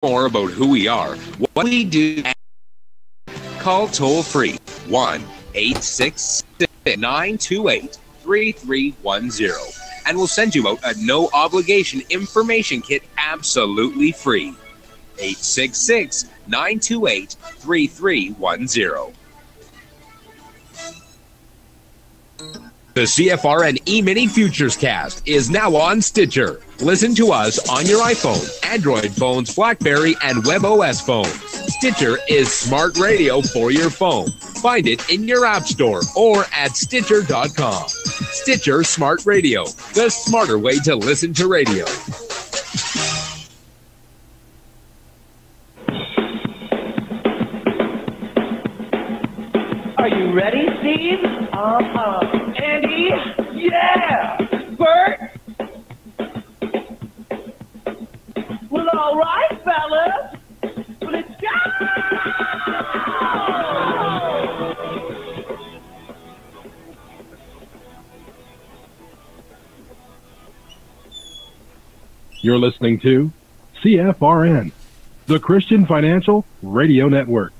more about who we are, what we do, call toll free 1-866-928-3310 and we'll send you out a no obligation information kit absolutely free. 866-928-3310. The CFRN Emini Futures Cast is now on Stitcher. Listen to us on your iPhone, Android phones, BlackBerry, and WebOS phones. Stitcher is smart radio for your phone. Find it in your app store or at Stitcher.com. Stitcher Smart Radio, the smarter way to listen to radio. Are you ready, Steve? Andy? Yeah! Bert? Well, all right, fellas. Let's go! You're listening to CFRN, the Christian Financial Radio Network.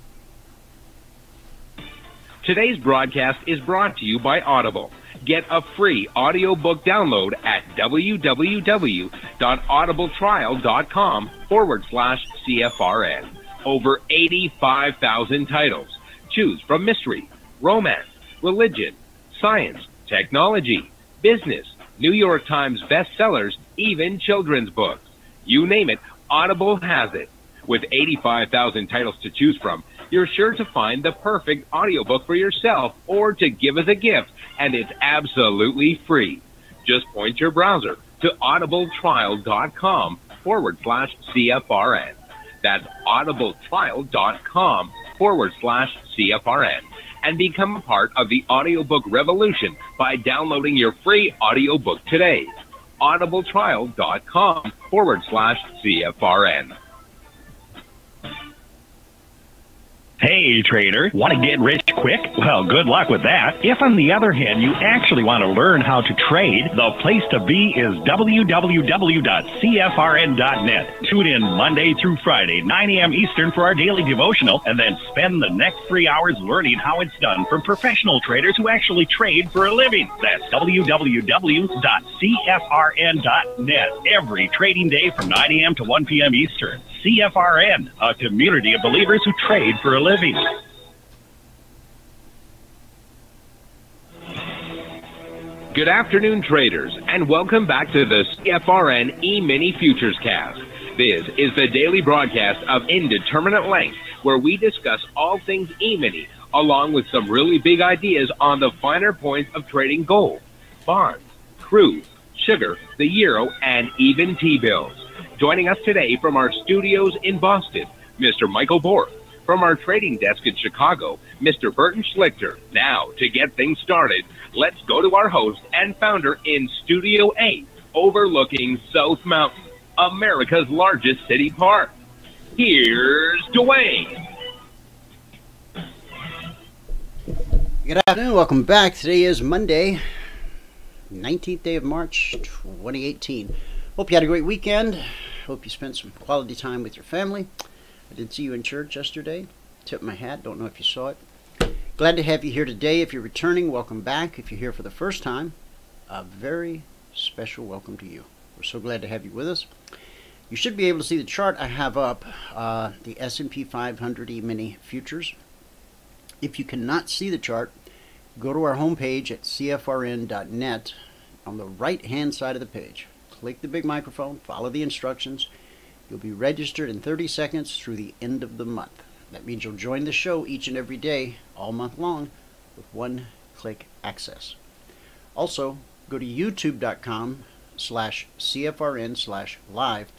Today's broadcast is brought to you by Audible. Get a free audiobook download at www.audibletrial.com/CFRN. Over 85,000 titles. Choose from mystery, romance, religion, science, technology, business, New York Times bestsellers, even children's books. You name it, Audible has it. With 85,000 titles to choose from, you're sure to find the perfect audiobook for yourself or to give as a gift, and it's absolutely free. Just point your browser to audibletrial.com/CFRN. That's audibletrial.com/CFRN. And become a part of the audiobook revolution by downloading your free audiobook today. audibletrial.com/CFRN. Hey, trader, want to get rich quick? Well, good luck with that. If, on the other hand, you actually want to learn how to trade, the place to be is www.cfrn.net. Tune in Monday through Friday, 9 a.m. Eastern for our daily devotional, and then spend the next 3 hours learning how it's done from professional traders who actually trade for a living. That's www.cfrn.net. Every trading day from 9 a.m. to 1 p.m. Eastern. CFRN, a community of believers who trade for a living. Good afternoon, traders, and welcome back to the CFRN Emini Futures Cast. This is the daily broadcast of Indeterminate Length, where we discuss all things Emini, along with some really big ideas on the finer points of trading gold, bonds, crude, sugar, the euro, and even T-bills. Joining us today from our studios in Boston, Mr. Michael Borth. From our trading desk in Chicago, Mr. Burton Schlichter. Now, to get things started, let's go to our host and founder in Studio 8, overlooking South Mountain, America's largest city park. Here's Dwayne. Good afternoon. Welcome back. Today is Monday, 19th day of March, 2018. Hope you had a great weekend. Hope you spent some quality time with your family. I did see you in church yesterday. Tip my hat. Don't know if you saw it. Glad to have you here today. If you're returning, welcome back. If you're here for the first time, a very special welcome to you. We're so glad to have you with us. You should be able to see the chart I have up, the S&P 500 Emini Futures. If you cannot see the chart, go to our homepage at cfrn.net. On the right-hand side of the page, click the big microphone, follow the instructions. You'll be registered in 30 seconds through the end of the month. That means you'll join the show each and every day, all month long, with one-click access. Also, go to youtube.com/cfrn/live.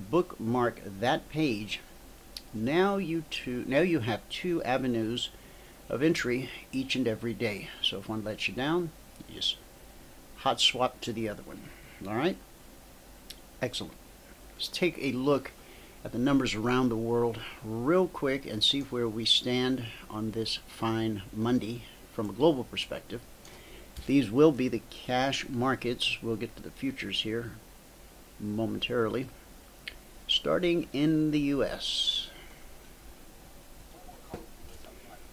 Bookmark that page. Now you have two avenues of entry each and every day. So if one lets you down, you just hot swap to the other one. All right? Excellent. Let's take a look at the numbers around the world real quick and see where we stand on this fine Monday from a global perspective. These will be the cash markets. We'll get to the futures here momentarily. Let's Starting in the U.S.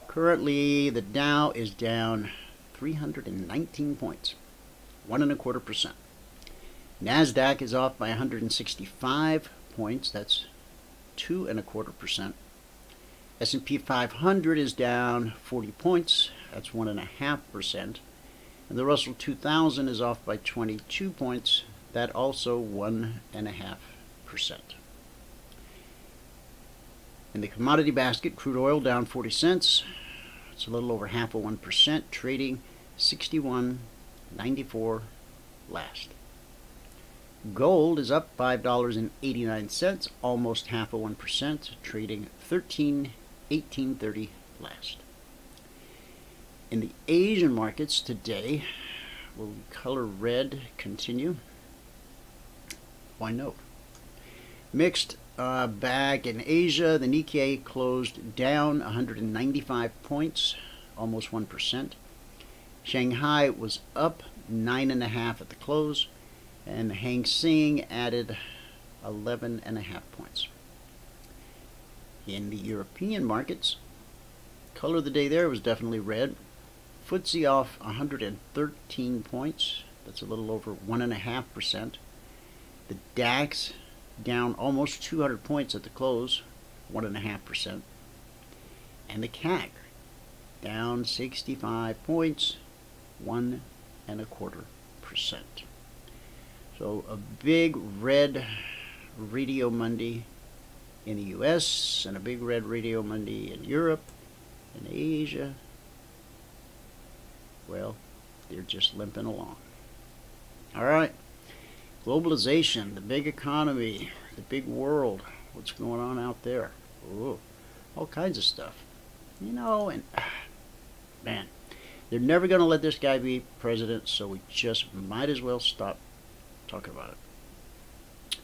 Currently, the Dow is down 319 points, 1.25%. NASDAQ is off by 165 points. That's 2.25%. S&P 500 is down 40 points. That's 1.5%. And the Russell 2000 is off by 22 points. That also 1.5%. In the commodity basket, crude oil down 40 cents. It's a little over 0.5%, trading 61.94 last. Gold is up $5.89, almost 0.5%, trading 13.1830 last. In the Asian markets today, will color red continue? Why no? Mixed bag in Asia. The Nikkei closed down 195 points, almost 1%. Shanghai was up 9.5 at the close, and the Hang Seng added 11.5 points. In the European markets, color of the day there was definitely red. FTSE off 113 points. That's a little over 1.5%. The DAX down almost 200 points at the close, 1.5%. And the CAC down 65 points, 1.25%. So a big red Radio Monday in the US and a big red Radio Monday in Europe and Asia. Well, they're just limping along. All right. Globalization, the big economy, the big world. What's going on out there? Ooh, all kinds of stuff. You know, and man, they're never going to let this guy be president, so we just might as well stop talking about it.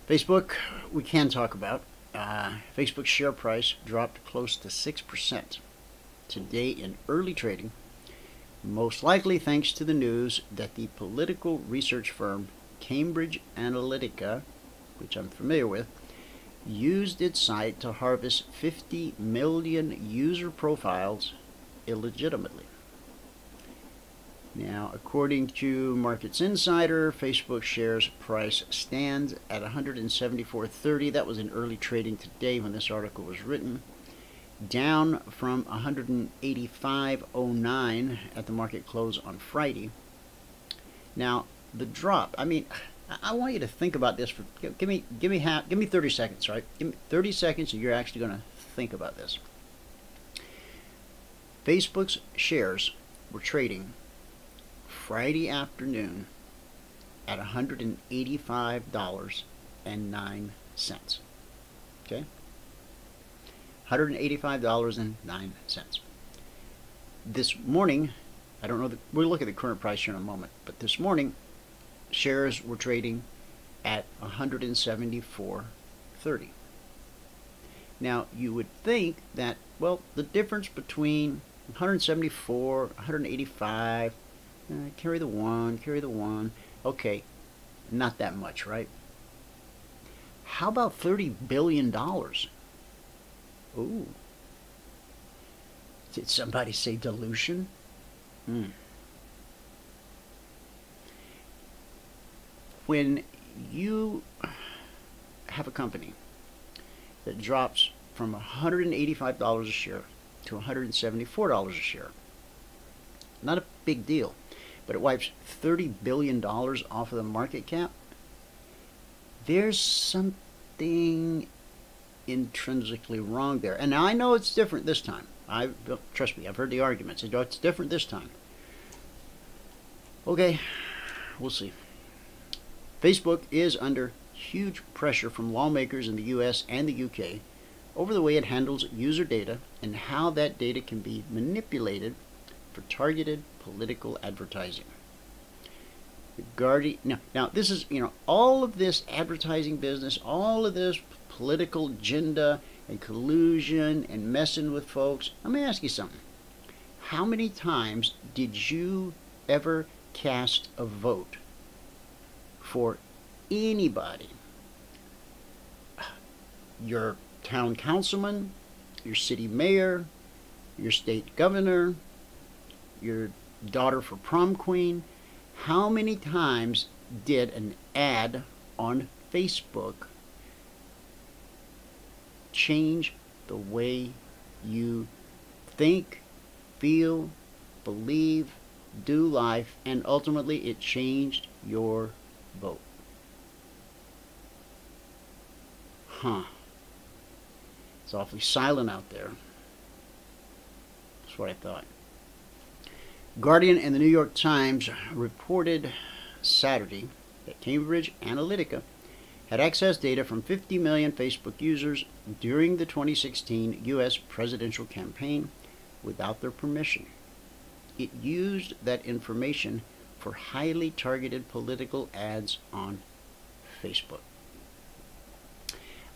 Facebook, we can talk about. Facebook's share price dropped close to 6% today in early trading, most likely thanks to the news that the political research firm Cambridge Analytica, which I'm familiar with, used its site to harvest 50 million user profiles illegitimately. Now, according to Markets Insider, Facebook shares price stands at $174.30. That was in early trading today when this article was written, down from $185.09 at the market close on Friday. Now, the drop, I mean, I want you to think about this for give me 30 seconds, right? Give me 30 seconds and you're actually going to think about this. Facebook's shares were trading Friday afternoon at $185.09. Okay? $185.09. This morning, I don't know, we'll look at the current price here in a moment, but this morning, shares were trading at $174.30. Now, you would think that, well, the difference between 174, 185, carry the one, okay, not that much, right? How about $30 billion? Ooh. Did somebody say dilution? When you have a company that drops from $185 a share to $174 a share, not a big deal, but it wipes $30 billion off of the market cap, there's something intrinsically wrong there. And now I know it's different this time. Trust me, I've heard the arguments. It's different this time. Okay, we'll see. Facebook is under huge pressure from lawmakers in the US and the UK over the way it handles user data and how that data can be manipulated for targeted political advertising. Now this is, all of this advertising business, all of this political agenda and collusion and messing with folks. Let me ask you something. How many times did you ever cast a vote for anybody your town councilman, your city mayor, your state governor, your daughter for prom queen. How many times did an ad on Facebook change the way you think, feel, believe, do life, and ultimately it changed your vote? Huh. It's awfully silent out there. That's what I thought. Guardian and the New York Times reported Saturday that Cambridge Analytica had accessed data from 50 million Facebook users during the 2016 U.S. presidential campaign without their permission. It used that information for highly targeted political ads on Facebook.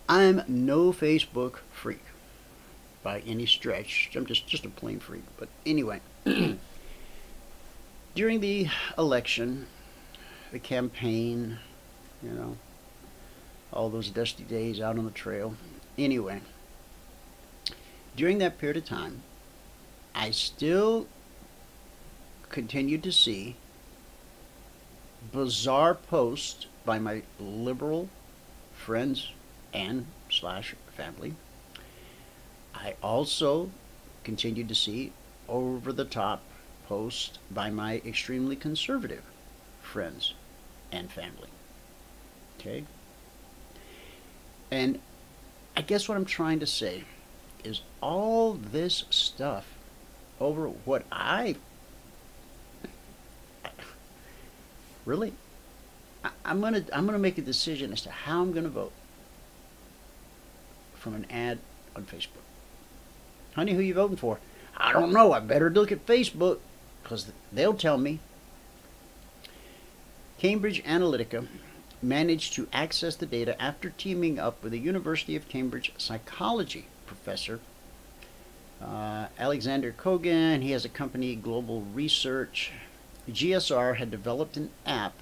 I'm no Facebook freak by any stretch. I'm just a plain freak. But anyway, during the election, the campaign, you know, all those dusty days out on the trail. Anyway, during that period of time, I still continued to see bizarre posts by my liberal friends and / family. I also continued to see over-the-top posts by my extremely conservative friends and family. Okay? And I guess what I'm trying to say is all this stuff over what really, I'm gonna make a decision as to how I'm gonna vote from an ad on Facebook. Honey, who you voting for? I don't know. I better look at Facebook because they'll tell me. Cambridge Analytica managed to access the data after teaming up with a University of Cambridge psychology professor, Alexander Kogan. He has a company, Global Research. GSR had developed an app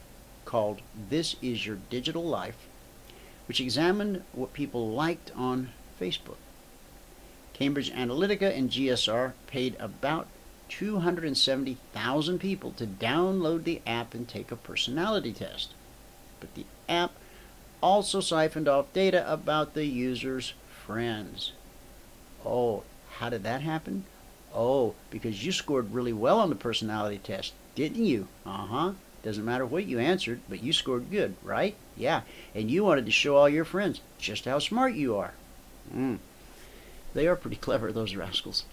called This Is Your Digital Life, which examined what people liked on Facebook. Cambridge Analytica and GSR paid about 270,000 people to download the app and take a personality test. But the app also siphoned off data about the user's friends. Oh, how did that happen? Oh, because you scored really well on the personality test, didn't you? Doesn't matter what you answered, but you scored good, right? Yeah, and you wanted to show all your friends just how smart you are. They are pretty clever, those rascals.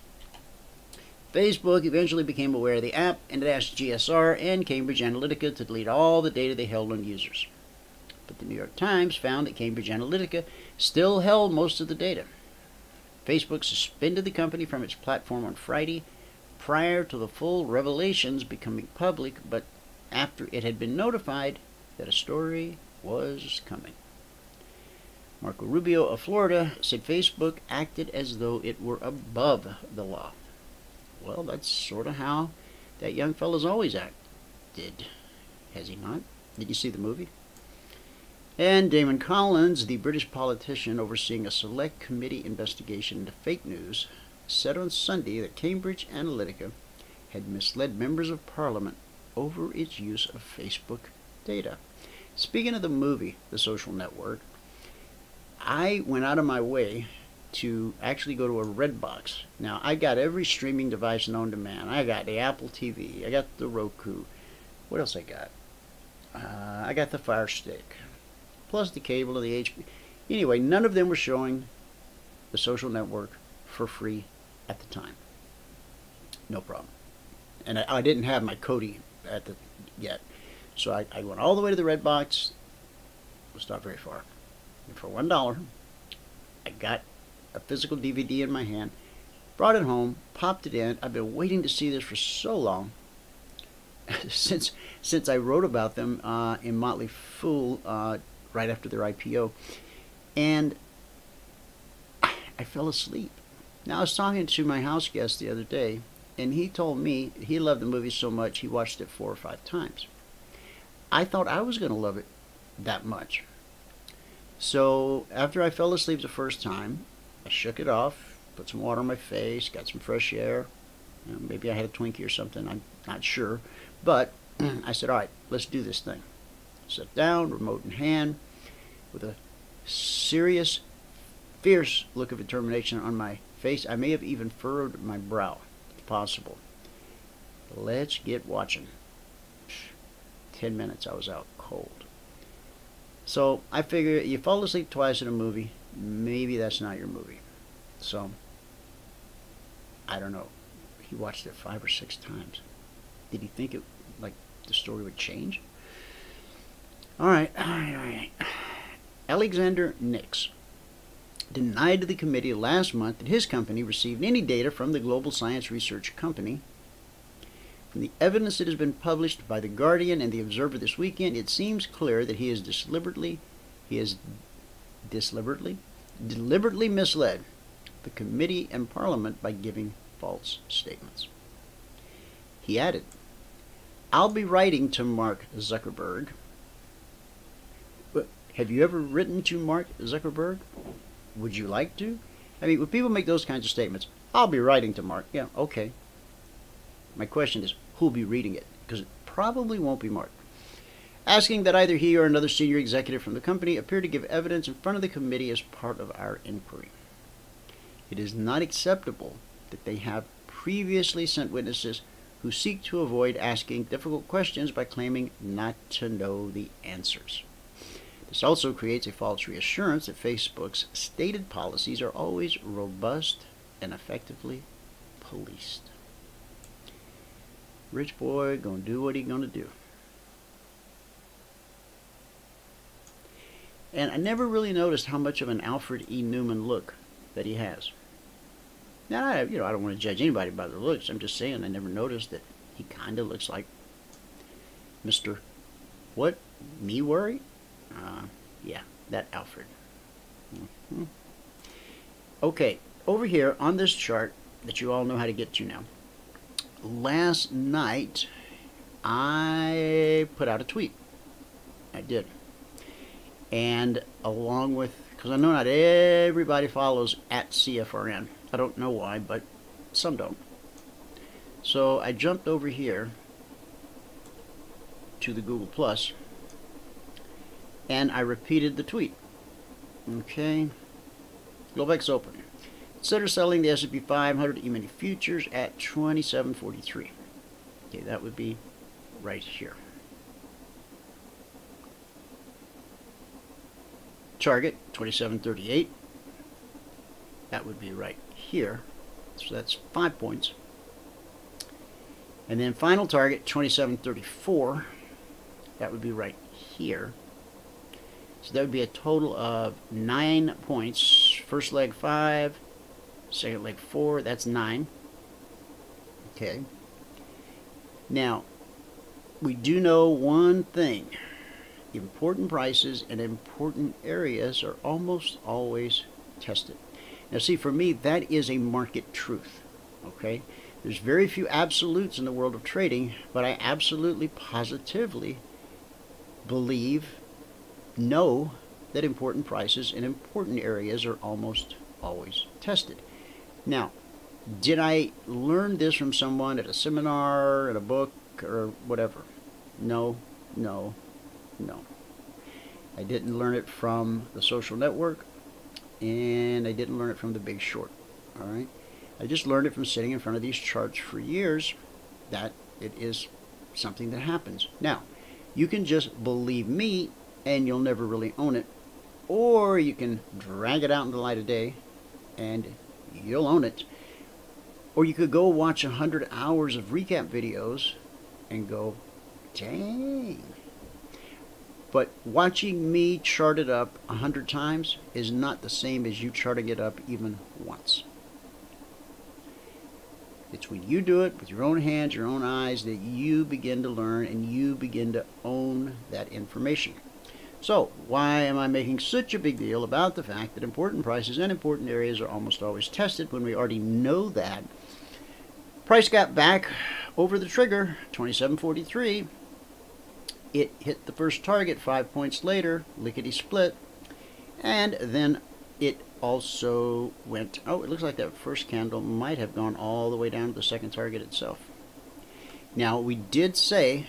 Facebook eventually became aware of the app and it asked GSR and Cambridge Analytica to delete all the data they held on users. But the New York Times found that Cambridge Analytica still held most of the data. Facebook suspended the company from its platform on Friday prior to the full revelations becoming public, but after it had been notified that a story was coming. Marco Rubio of Florida said Facebook acted as though it were above the law. Well, that's sort of how that young fella's always acted, has he not? Did you see the movie? And Damon Collins, the British politician overseeing a select committee investigation into fake news, said on Sunday that Cambridge Analytica had misled members of Parliament over its use of Facebook data. Speaking of the movie, The Social Network, I went out of my way to actually go to a Redbox. Now, I got every streaming device known to man. I got the Apple TV. I got the Roku. What else I got? I got the Fire Stick. Plus the cable and the HP. Anyway, none of them were showing The Social Network for free at the time. No problem. And I didn't have my Kodi yet. So I went all the way to the Redbox. It was not very far. And for $1, I got a physical DVD in my hand, brought it home, popped it in. I've been waiting to see this for so long, since I wrote about them in Motley Fool right after their IPO, and I fell asleep. Now, I was talking to my house guest the other day, and he told me he loved the movie so much he watched it 4 or 5 times. I thought I was going to love it that much. So after I fell asleep the first time, I shook it off, put some water on my face, got some fresh air. You know, maybe I had a Twinkie or something, I'm not sure. But I said, all right, let's do this thing. Sat down, remote in hand, with a serious, fierce look of determination on my face. I may have even furrowed my brow, if possible. Let's get watching. 10 minutes, I was out cold. So I figure you fall asleep twice in a movie, maybe that's not your movie. So, I don't know. He watched it 5 or 6 times. Did he think it, like, the story would change? All right. Alexander Nix denied to the committee last month that his company received any data from the global science research company. From the evidence that has been published by The Guardian and The Observer this weekend, it seems clear that he has deliberately misled the committee and Parliament by giving false statements. He added, I'll be writing to Mark Zuckerberg. But have you ever written to Mark Zuckerberg? Would you like to? I mean, when people make those kinds of statements, I'll be writing to Mark. Yeah, okay. My question is, who'll be reading it? Because it probably won't be Mark. Asking that either he or another senior executive from the company appear to give evidence in front of the committee as part of our inquiry. It is not acceptable that they have previously sent witnesses who seek to avoid asking difficult questions by claiming not to know the answers. This also creates a false reassurance that Facebook's stated policies are always robust and effectively policed. Rich boy gonna do what he gonna do. And I never really noticed how much of an Alfred E. Newman look that he has. Now, I don't want to judge anybody by their looks. I'm just saying I never noticed that he kind of looks like Mr. What? Me worry? Yeah, that Alfred. Okay, over here on this chart that you all know how to get to now. Last night, I put out a tweet. I did. And along with, because I know not everybody follows at CFRN. I don't know why, but some don't. So I jumped over here to the Google Plus and I repeated the tweet. Okay. Globex open. Consider selling the S&P 500 Emini Futures at 27.43. Okay, that would be right here. Target 27.38. That would be right here. So that's 5 points. And then final target 27.34. That would be right here. So that would be a total of 9 points. First leg 5, second leg 4, that's 9. Okay. Now, we do know one thing. Important prices and important areas are almost always tested. Now see, for me, that is a market truth. Okay? There's very few absolutes in the world of trading, but I absolutely, positively know that important prices in important areas are almost always tested. Now, did I learn this from someone at a seminar, at a book, or whatever? No, no, no. I didn't learn it from The Social Network, and I didn't learn it from The Big Short. All right? I just learned it from sitting in front of these charts for years, that it is something that happens. Now, you can just believe me and you'll never really own it, or you can drag it out in the light of day and you'll own it, or you could go watch 100 hours of recap videos and go, dang. But watching me chart it up 100 times is not the same as you charting it up even once. It's when you do it with your own hands, your own eyes, that you begin to learn and you begin to own that information. So, why am I making such a big deal about the fact that important prices and important areas are almost always tested when we already know that? Price got back over the trigger, 27.43. It hit the first target 5 points later, lickety split, And then it also went, oh, it looks like that first candle might have gone all the way down to the second target itself. Now, we did say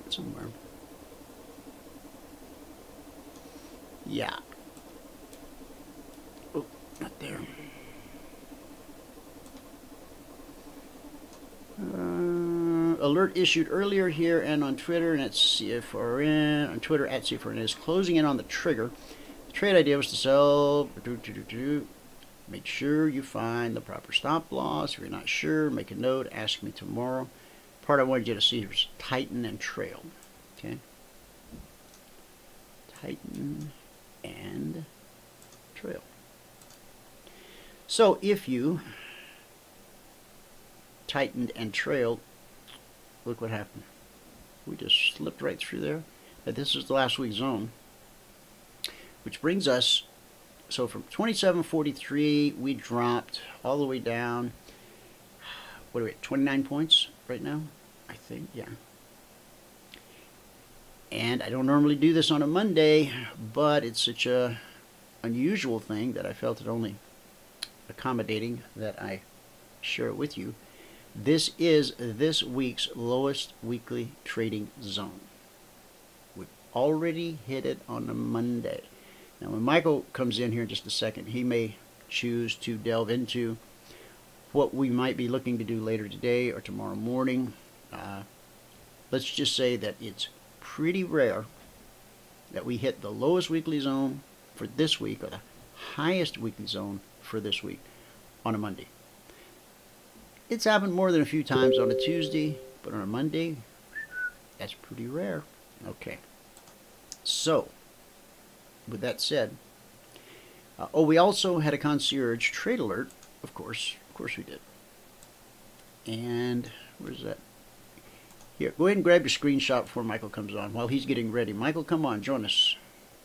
somewhere, yeah, oh, not there. Alert issued earlier here and on Twitter and at CFRN, on Twitter at CFRN, is closing in on the trigger. The trade idea was to sell. Make sure you find the proper stop loss. If you're not sure, make a note. Ask me tomorrow. Part I wanted you to see was tighten and trail. Okay. Tighten and trail. So if you tightened and trailed, look what happened. We just slipped right through there. But this is the last week's zone, which brings us, so from 27.43 we dropped all the way down, what are we at, 29 points right now, I think, yeah. And I don't normally do this on a Monday, but it's such a unusual thing that I felt it only accommodating that I share it with you. This is this week's lowest weekly trading zone. We've already hit it on a Monday. Now when Michael comes in here in just a second, he may choose to delve into what we might be looking to do later today or tomorrow morning. Let's just say that it's pretty rare that we hit the lowest weekly zone for this week or the highest weekly zone for this week on a Monday. It's happened more than a few times on a Tuesday, but on a Monday, that's pretty rare. Okay. So, with that said, we also had a Concierge Trade Alert, of course we did. And, where's that? Here, go ahead and grab your screenshot before Michael comes on, while he's getting ready. Michael, come on, join us,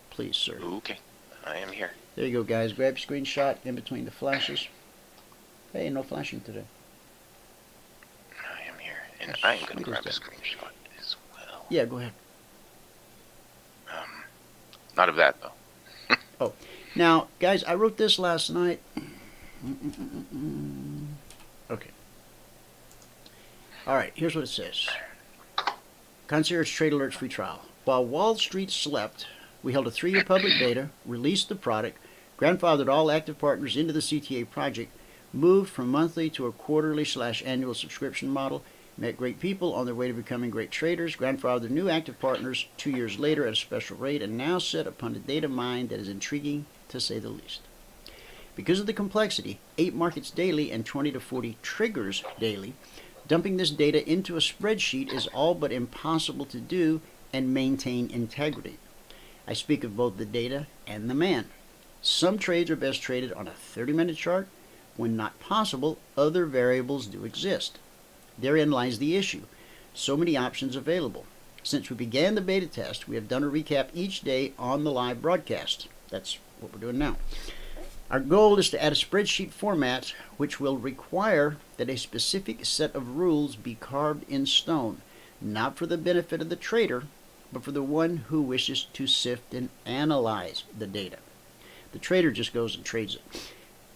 please, sir. Okay, I am here. There you go, guys. Grab your screenshot in between the flashes. Hey, no flashing today. And I'm going to grab a screenshot as well. Yeah, go ahead. Not of that, though. Oh, now, guys, I wrote this last night. Okay. All right, here's what it says. Concierge Trade Alerts free trial. While Wall Street slept, we held a 3-year public beta, released the product, grandfathered all active partners into the CTA project, moved from monthly to a quarterly/annual subscription model, met great people on their way to becoming great traders, grandfathered new active partners 2 years later at a special rate, and now set upon a data mine that is intriguing to say the least. Because of the complexity, 8 markets daily and 20 to 40 triggers daily, dumping this data into a spreadsheet is all but impossible to do and maintain integrity. I speak of both the data and the man. Some trades are best traded on a 30-minute chart. When not possible, other variables do exist. Therein lies the issue. So many options available. Since we began the beta test, we have done a recap each day on the live broadcast. That's what we're doing now. Our goal is to add a spreadsheet format which will require that a specific set of rules be carved in stone, not for the benefit of the trader, but for the one who wishes to sift and analyze the data. The trader just goes and trades it.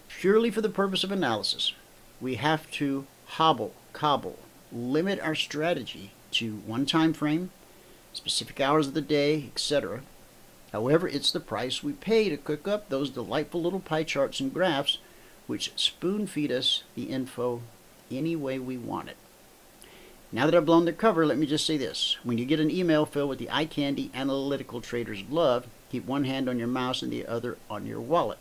Purely for the purpose of analysis, we have to cobble, limit our strategy to one time frame, specific hours of the day, etc. However, it's the price we pay to cook up those delightful little pie charts and graphs which spoon feed us the info any way we want it. Now that I've blown the cover, let me just say this. When you get an email filled with the eye candy analytical traders love, keep one hand on your mouse and the other on your wallet.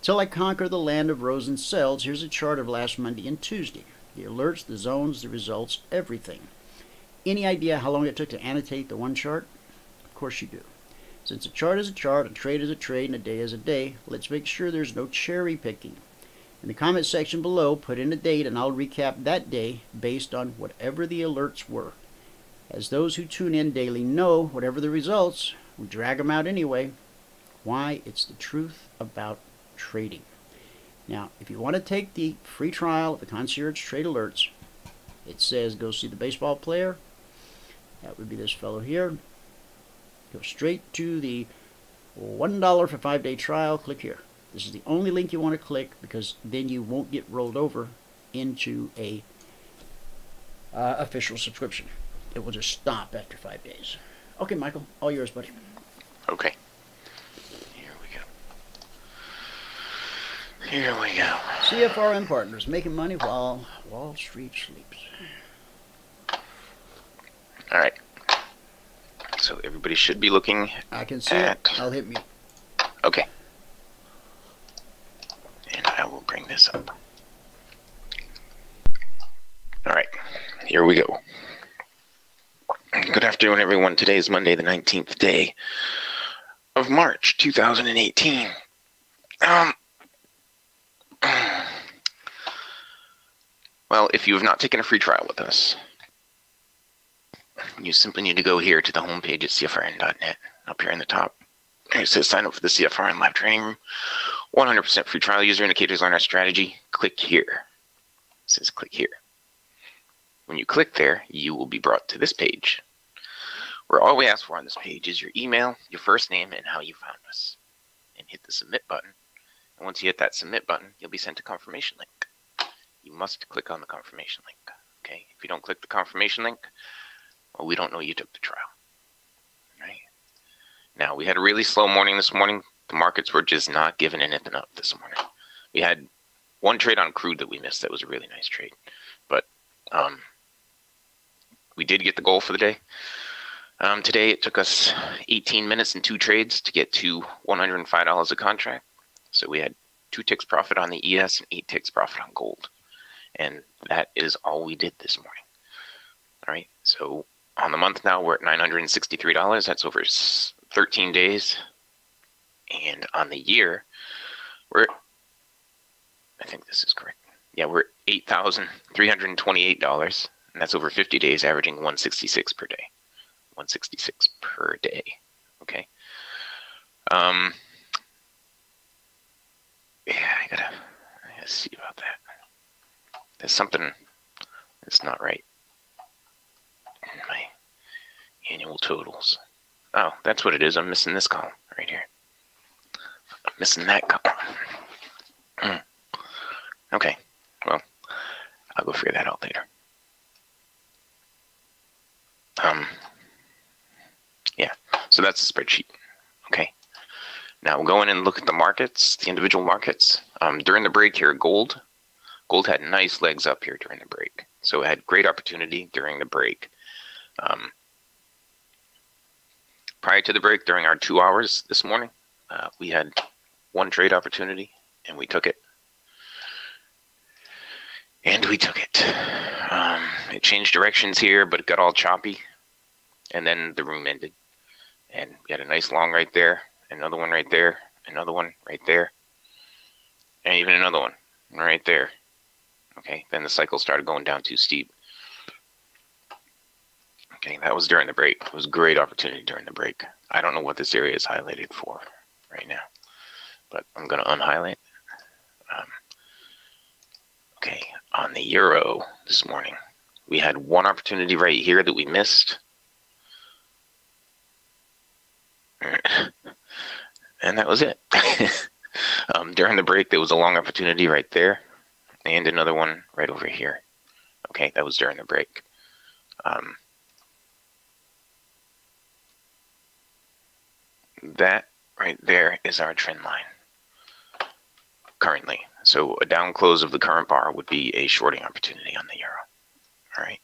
Till I conquer the land of rows and cells, here's a chart of last Monday and Tuesday. The alerts, the zones, the results, everything. Any idea how long it took to annotate the one chart? Of course you do. Since a chart is a chart, a trade is a trade, and a day is a day, let's make sure there's no cherry picking. In the comment section below, put in a date and I'll recap that day based on whatever the alerts were. As those who tune in daily know, whatever the results, we drag them out anyway. Why? It's the truth about trading. Now, if you want to take the free trial of the Concierge Trade Alerts, it says go see the baseball player. That would be this fellow here. Go straight to the $1 for 5-day trial. Click here. This is the only link you want to click, because then you won't get rolled over into a official subscription. It will just stop after 5 days. Okay, Michael, all yours, buddy. Okay. Here we go. CFRN Partners, making money while Wall Street sleeps. All right. So everybody should be looking. I can see it. I'll hit mute. Okay. And I will bring this up. All right. Here we go. Good afternoon, everyone. Today is Monday, the 19th day of March, 2018. Well, if you have not taken a free trial with us, you simply need to go here to the homepage at CFRN.net. Up here in the top, it says sign up for the CFRN Live Training Room. 100% free trial. User indicators on our strategy. Click here. It says click here. When you click there, you will be brought to this page, where all we ask for on this page is your email, your first name, and how you found us. And hit the submit button. And once you hit that submit button, you'll be sent a confirmation link. You must click on the confirmation link. Okay? If you don't click the confirmation link, well, we don't know you took the trial. Right? Now, we had a really slow morning this morning. The markets were just not giving anything up this morning. We had one trade on Crude that we missed. That was a really nice trade. But we did get the goal for the day. Today, it took us 18 minutes and 2 trades to get to $105 a contract. So we had 2 ticks profit on the ES and 8 ticks profit on gold. And that is all we did this morning. All right. So on the month now, we're at $963. That's over 13 days. And on the year, we're, I think this is correct. Yeah, we're $8,328. And that's over 50 days, averaging 166 per day. 166 per day. Okay. Yeah, I gotta see about that. There's something that's not right in my annual totals. Oh, that's what it is. I'm missing this column right here. I'm missing that column. Okay. Well, I'll go figure that out later. Yeah. So that's the spreadsheet. Okay. Now we'll go in and look at the markets, the individual markets. During the break here, gold had nice legs up here during the break. So it had great opportunity during the break. Prior to the break, during our 2 hours this morning, we had one trade opportunity, and we took it. And we took it. It changed directions here, but it got all choppy. And then the room ended. And we had a nice long right there, another one right there, another one right there, and even another one right there. Okay, then the cycle started going down too steep. Okay, that was during the break. It was a great opportunity during the break. I don't know what this area is highlighted for right now, but I'm going to unhighlight. Okay, on the euro this morning, we had one opportunity right here that we missed. And that was it. During the break, there was a long opportunity right there and another one right over here. Okay, that was during the break. That right there is our trend line currently. So a down close of the current bar would be a shorting opportunity on the euro. All right.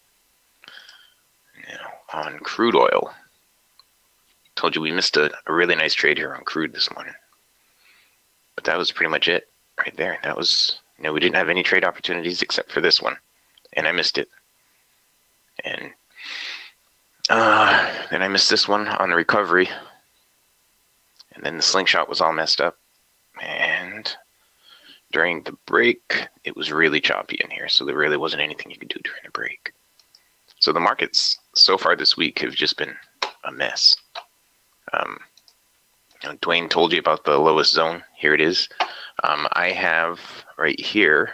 Now on crude oil, told you we missed a really nice trade here on crude this morning. But that was pretty much it right there. That was, we didn't have any trade opportunities except for this one. And I missed it. And then I missed this one on the recovery. And then the slingshot was all messed up. And during the break, it was really choppy in here. So there really wasn't anything you could do during the break. So the markets so far this week have just been a mess. Dwayne told you about the lowest zone. Here it is. I have right here.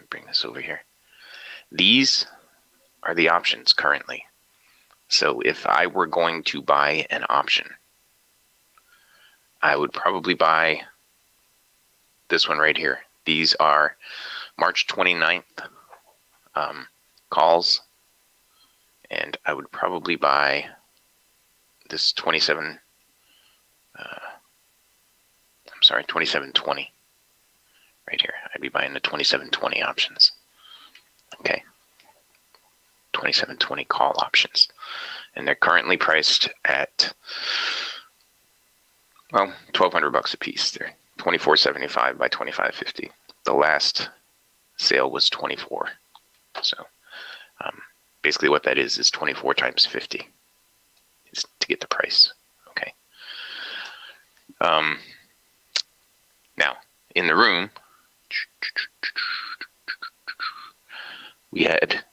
Bring this over here. These are the options currently. So if I were going to buy an option, I would probably buy this one right here. These are March 29th calls, and I would probably buy this 2720 right here. I'd be buying the 2720 options. Okay, 2720 call options, and they're currently priced at, well, $1,200 a piece. They're $24.75 by $25.50. The last sale was 24. So basically what that is 24 times 50 is to get the price. Okay. Now, in the room, we had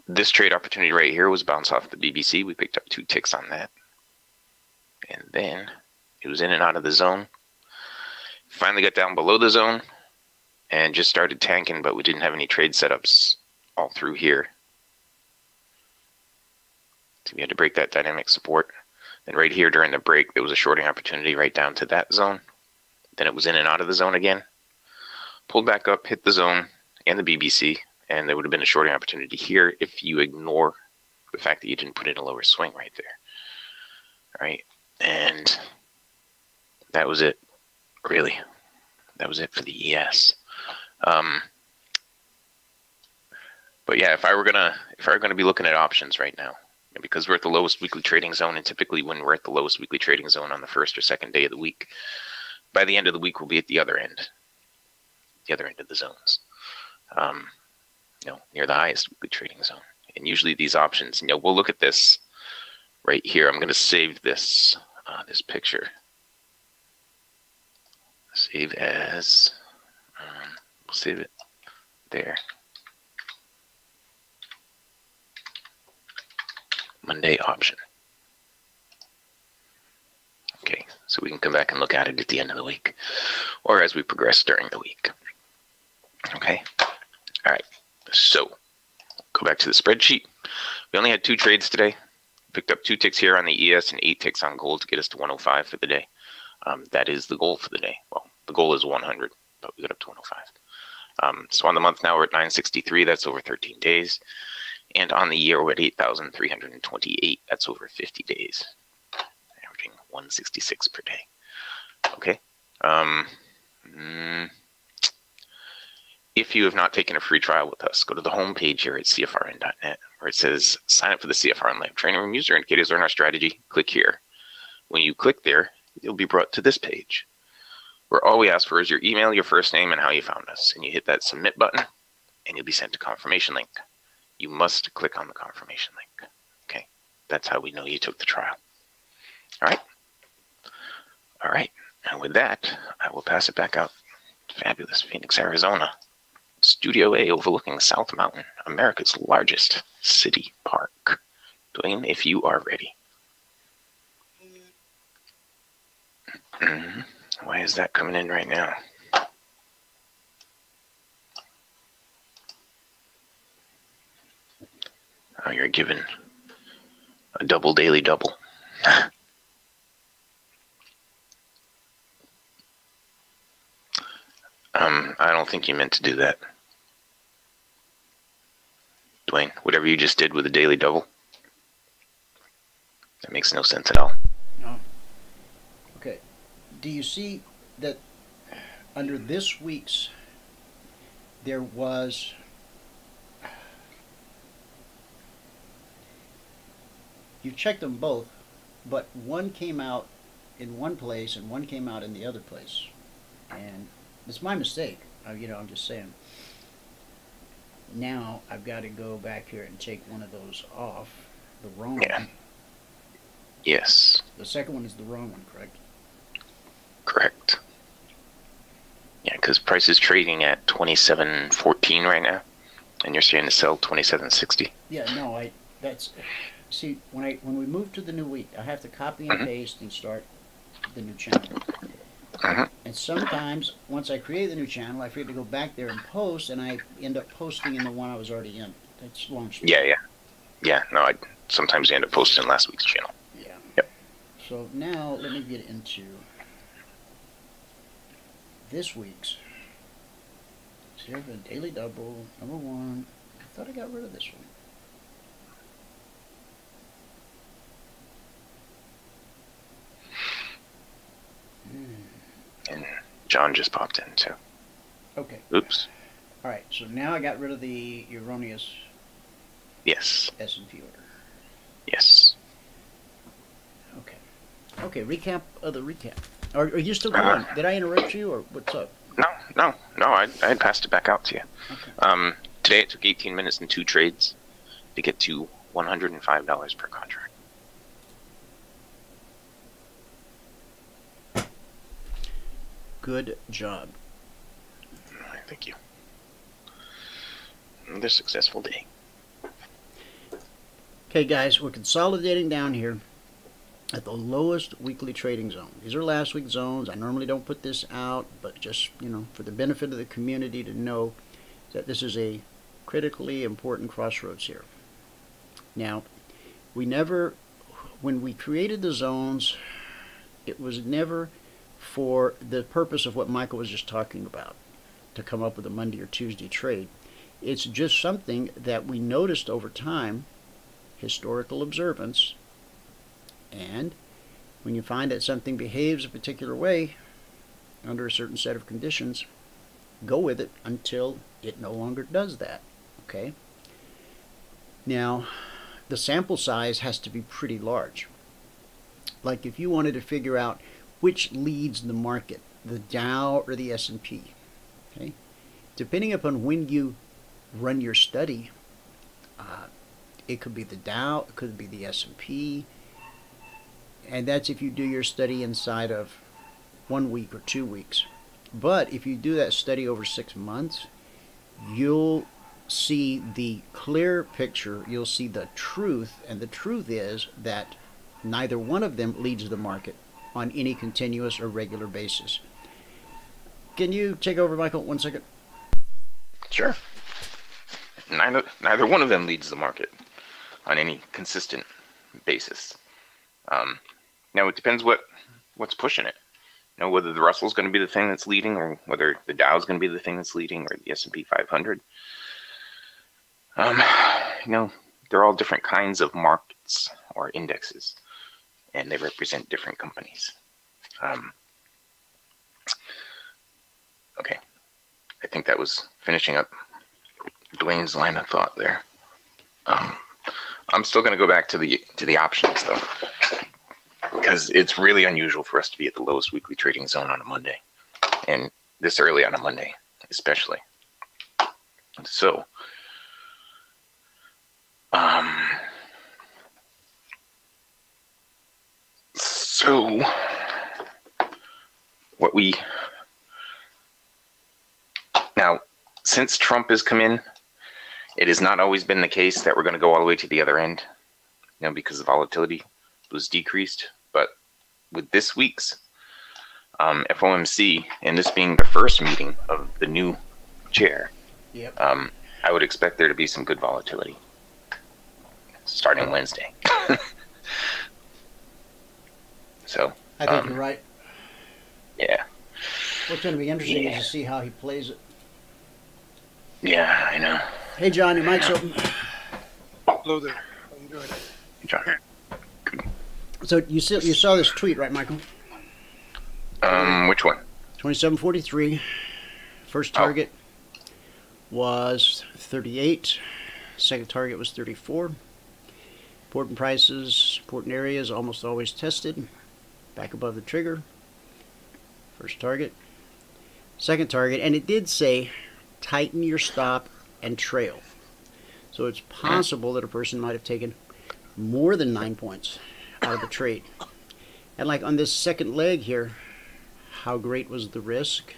this trade opportunity right here was bounce off the BBC. We picked up 2 ticks on that. And then it was in and out of the zone. Finally got down below the zone and just started tanking, but we didn't have any trade setups all through here. So we had to break that dynamic support. Then right here during the break, there was a shorting opportunity right down to that zone. Then it was in and out of the zone again. Pulled back up, hit the zone and the BBC, and there would have been a shorting opportunity here if you ignore the fact that you didn't put in a lower swing right there. All right, and that was it, really. That was it for the ES. But yeah, if I were gonna be looking at options right now, because we're at the lowest weekly trading zone, and typically when we're at the lowest weekly trading zone on the first or second day of the week, by the end of the week we'll be at the other end of the zones, near the highest weekly trading zone. And usually these options, we'll look at this right here. I'm going to save this this picture. Save as, we'll save it there. Monday option. Okay, so we can come back and look at it at the end of the week, or as we progress during the week. Okay, all right, so go back to the spreadsheet. We only had 2 trades today. Picked up 2 ticks here on the ES and 8 ticks on gold to get us to 105 for the day. That is the goal for the day. Well, the goal is 100, but we got up to 105. So on the month now we're at 963. That's over 13 days. And on the year we're at 8,328. That's over 50 days. Averaging 166 per day. Okay. If you have not taken a free trial with us, go to the home page here at CFRN.net where it says sign up for the CFRN Live Training Room. User indicators learn our strategy. Click here. When you click there, you'll be brought to this page where all we ask for is your email, your first name, and how you found us. And you hit that submit button and you'll be sent a confirmation link. You must click on the confirmation link. Okay, that's how we know you took the trial. All right. All right. And with that, I will pass it back out to fabulous Phoenix, Arizona. Studio A overlooking South Mountain, America's largest city park. Dwayne, if you are ready. Why is that coming in right now? Oh, you're given a double daily double. I don't think you meant to do that. Dwayne, whatever you just did with the daily double, that makes no sense at all. No. Okay. Do you see that under this week's there was you checked them both, but one came out in one place and one came out in the other place, and it's my mistake. I'm just saying. Now I've got to go back here and take one of those off. The wrong one. Yes. The second one is the wrong one, correct? Correct. Yeah, because price is trading at 27.14 right now, and you're saying to sell 27.60. Yeah, no, see, when we move to the new week, I have to copy and paste and start the new channel. And sometimes, once I create the new channel, I forget to go back there and post, and I end up posting in the one I was already in. That's launched. Yeah. No, I sometimes end up posting last week's channel. Yeah. Yep. So now let me get into this week's. So here's the daily double, number one. I thought I got rid of this one. And John just popped in too. Okay. Oops. All right. So now I got rid of the erroneous Yes. S&P order. Yes. Okay. Okay. Recap of the recap. Are you still going? Did I interrupt you, or what's up? No. I had passed it back out to you. Okay. Today it took 18 minutes and 2 trades to get to $105 per contract. Good job. Thank you. Another successful day. Okay, guys, we're consolidating down here at the lowest weekly trading zone. These are last week's zones. I normally don't put this out, but just, for the benefit of the community to know that this is a critically important crossroads here. Now, when we created the zones, it was never for the purpose of what Michael was just talking about, to come up with a Monday or Tuesday trade. It's just something that we noticed over time, historical observance, and when you find that something behaves a particular way under a certain set of conditions, go with it until it no longer does that. Okay? Now, the sample size has to be pretty large. Like if you wanted to figure out which leads the market, the Dow or the S&P, okay? Depending upon when you run your study, it could be the Dow, it could be the S&P, and that's if you do your study inside of 1 week or 2 weeks. But if you do that study over 6 months, you'll see the clear picture, you'll see the truth, and the truth is that neither one of them leads the market on any continuous or regular basis. Can you take over, Michael, 1 second? Sure. Neither one of them leads the market on any consistent basis. Now it depends what's pushing it. Whether the Russell's going to be the thing that's leading, or whether the Dow's going to be the thing that's leading, or the S&P 500. They're all different kinds of markets or indexes, and they represent different companies. Okay, I think that was finishing up Dwayne's line of thought there. I'm still going to go back to the options though, because it's really unusual for us to be at the lowest weekly trading zone on a Monday, and this early on a Monday especially. So now, since Trump has come in, it has not always been the case that we're going to go all the way to the other end, because the volatility was decreased. But with this week's FOMC, and this being the first meeting of the new chair, yep. I would expect there to be some good volatility starting Wednesday. So I think you're right. Yeah. What's going to be interesting is to see how he plays it. Yeah, I know. Hey, John, your mic's open. Hello there. How you doing? Hey, John. So you saw this tweet, right, Michael? Which one? 2743. First target was 38. Second target was 34. Important prices, important areas, almost always tested. Back above the trigger. First target. Second target, and it did say tighten your stop and trail. So it's possible that a person might have taken more than 9 points out of the trade. And like on this second leg here, how great was the risk?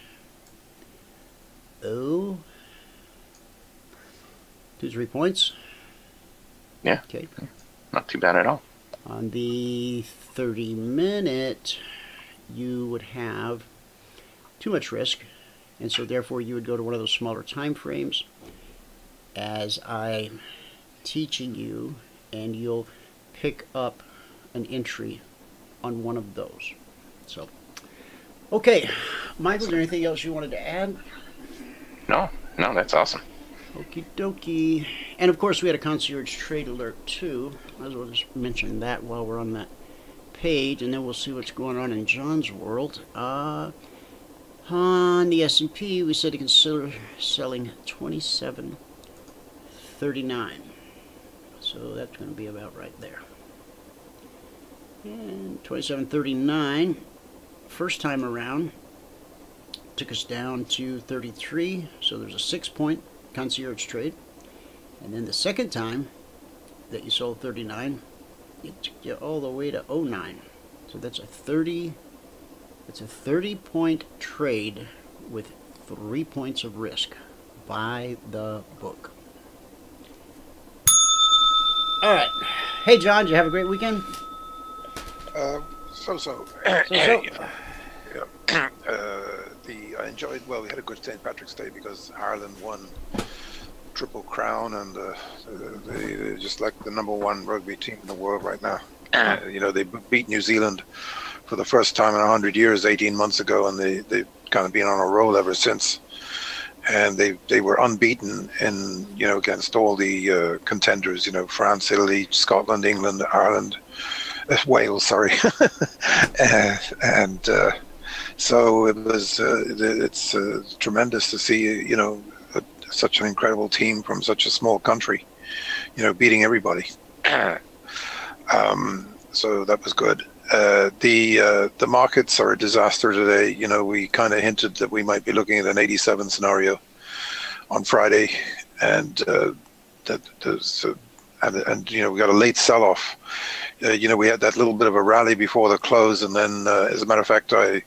2-3 points. Yeah. Okay. Not too bad at all. On the 30-minute, you would have too much risk, and so therefore you would go to one of those smaller time frames. as I'm teaching you, and you'll pick up an entry on one of those. So, okay, Michael, is there anything else you wanted to add? No, that's awesome. Okie dokie. And of course, we had a Concierge Trade Alert too. Might as well just mention that while we're on that page, and then we'll see what's going on in John's world. On the S&P, we said to consider selling 27.39. So that's going to be about right there. And 27.39, first time around, took us down to 33. So there's a 6-point concierge trade. And then the second time that you sold 39, it took you all the way to 09. So that's a 30-point trade with 3 points of risk. Buy the book. All right. Hey, John, did you have a great weekend? So. I enjoyed. Well, we had a good St. Patrick's Day because Ireland won Triple Crown, and they're just like the #1 rugby team in the world right now. They beat New Zealand for the first time in 100 years 18 months ago, and they've kind of been on a roll ever since. And they were unbeaten in against all the contenders, France, Italy, Scotland, England, Ireland, Wales, sorry. So it was it's tremendous to see such an incredible team from such a small country beating everybody. So that was good. The markets are a disaster today. We kind of hinted that we might be looking at an 87 scenario on Friday, and we got a late sell-off. We had that little bit of a rally before the close, and then as a matter of fact, I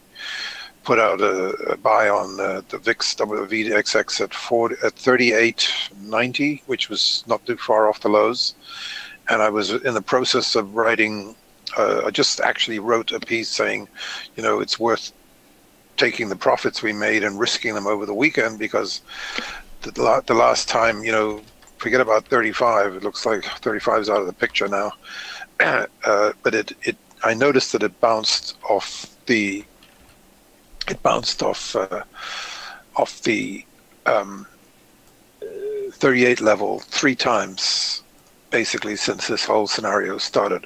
put out a buy on the VIX WVXX at 38.90, which was not too far off the lows. And I was in the process of writing. I just actually wrote a piece saying, it's worth taking the profits we made and risking them over the weekend, because the last time, forget about 35. It looks like 35 is out of the picture now. But I noticed that it bounced off the 38 level 3 times, basically, since this whole scenario started.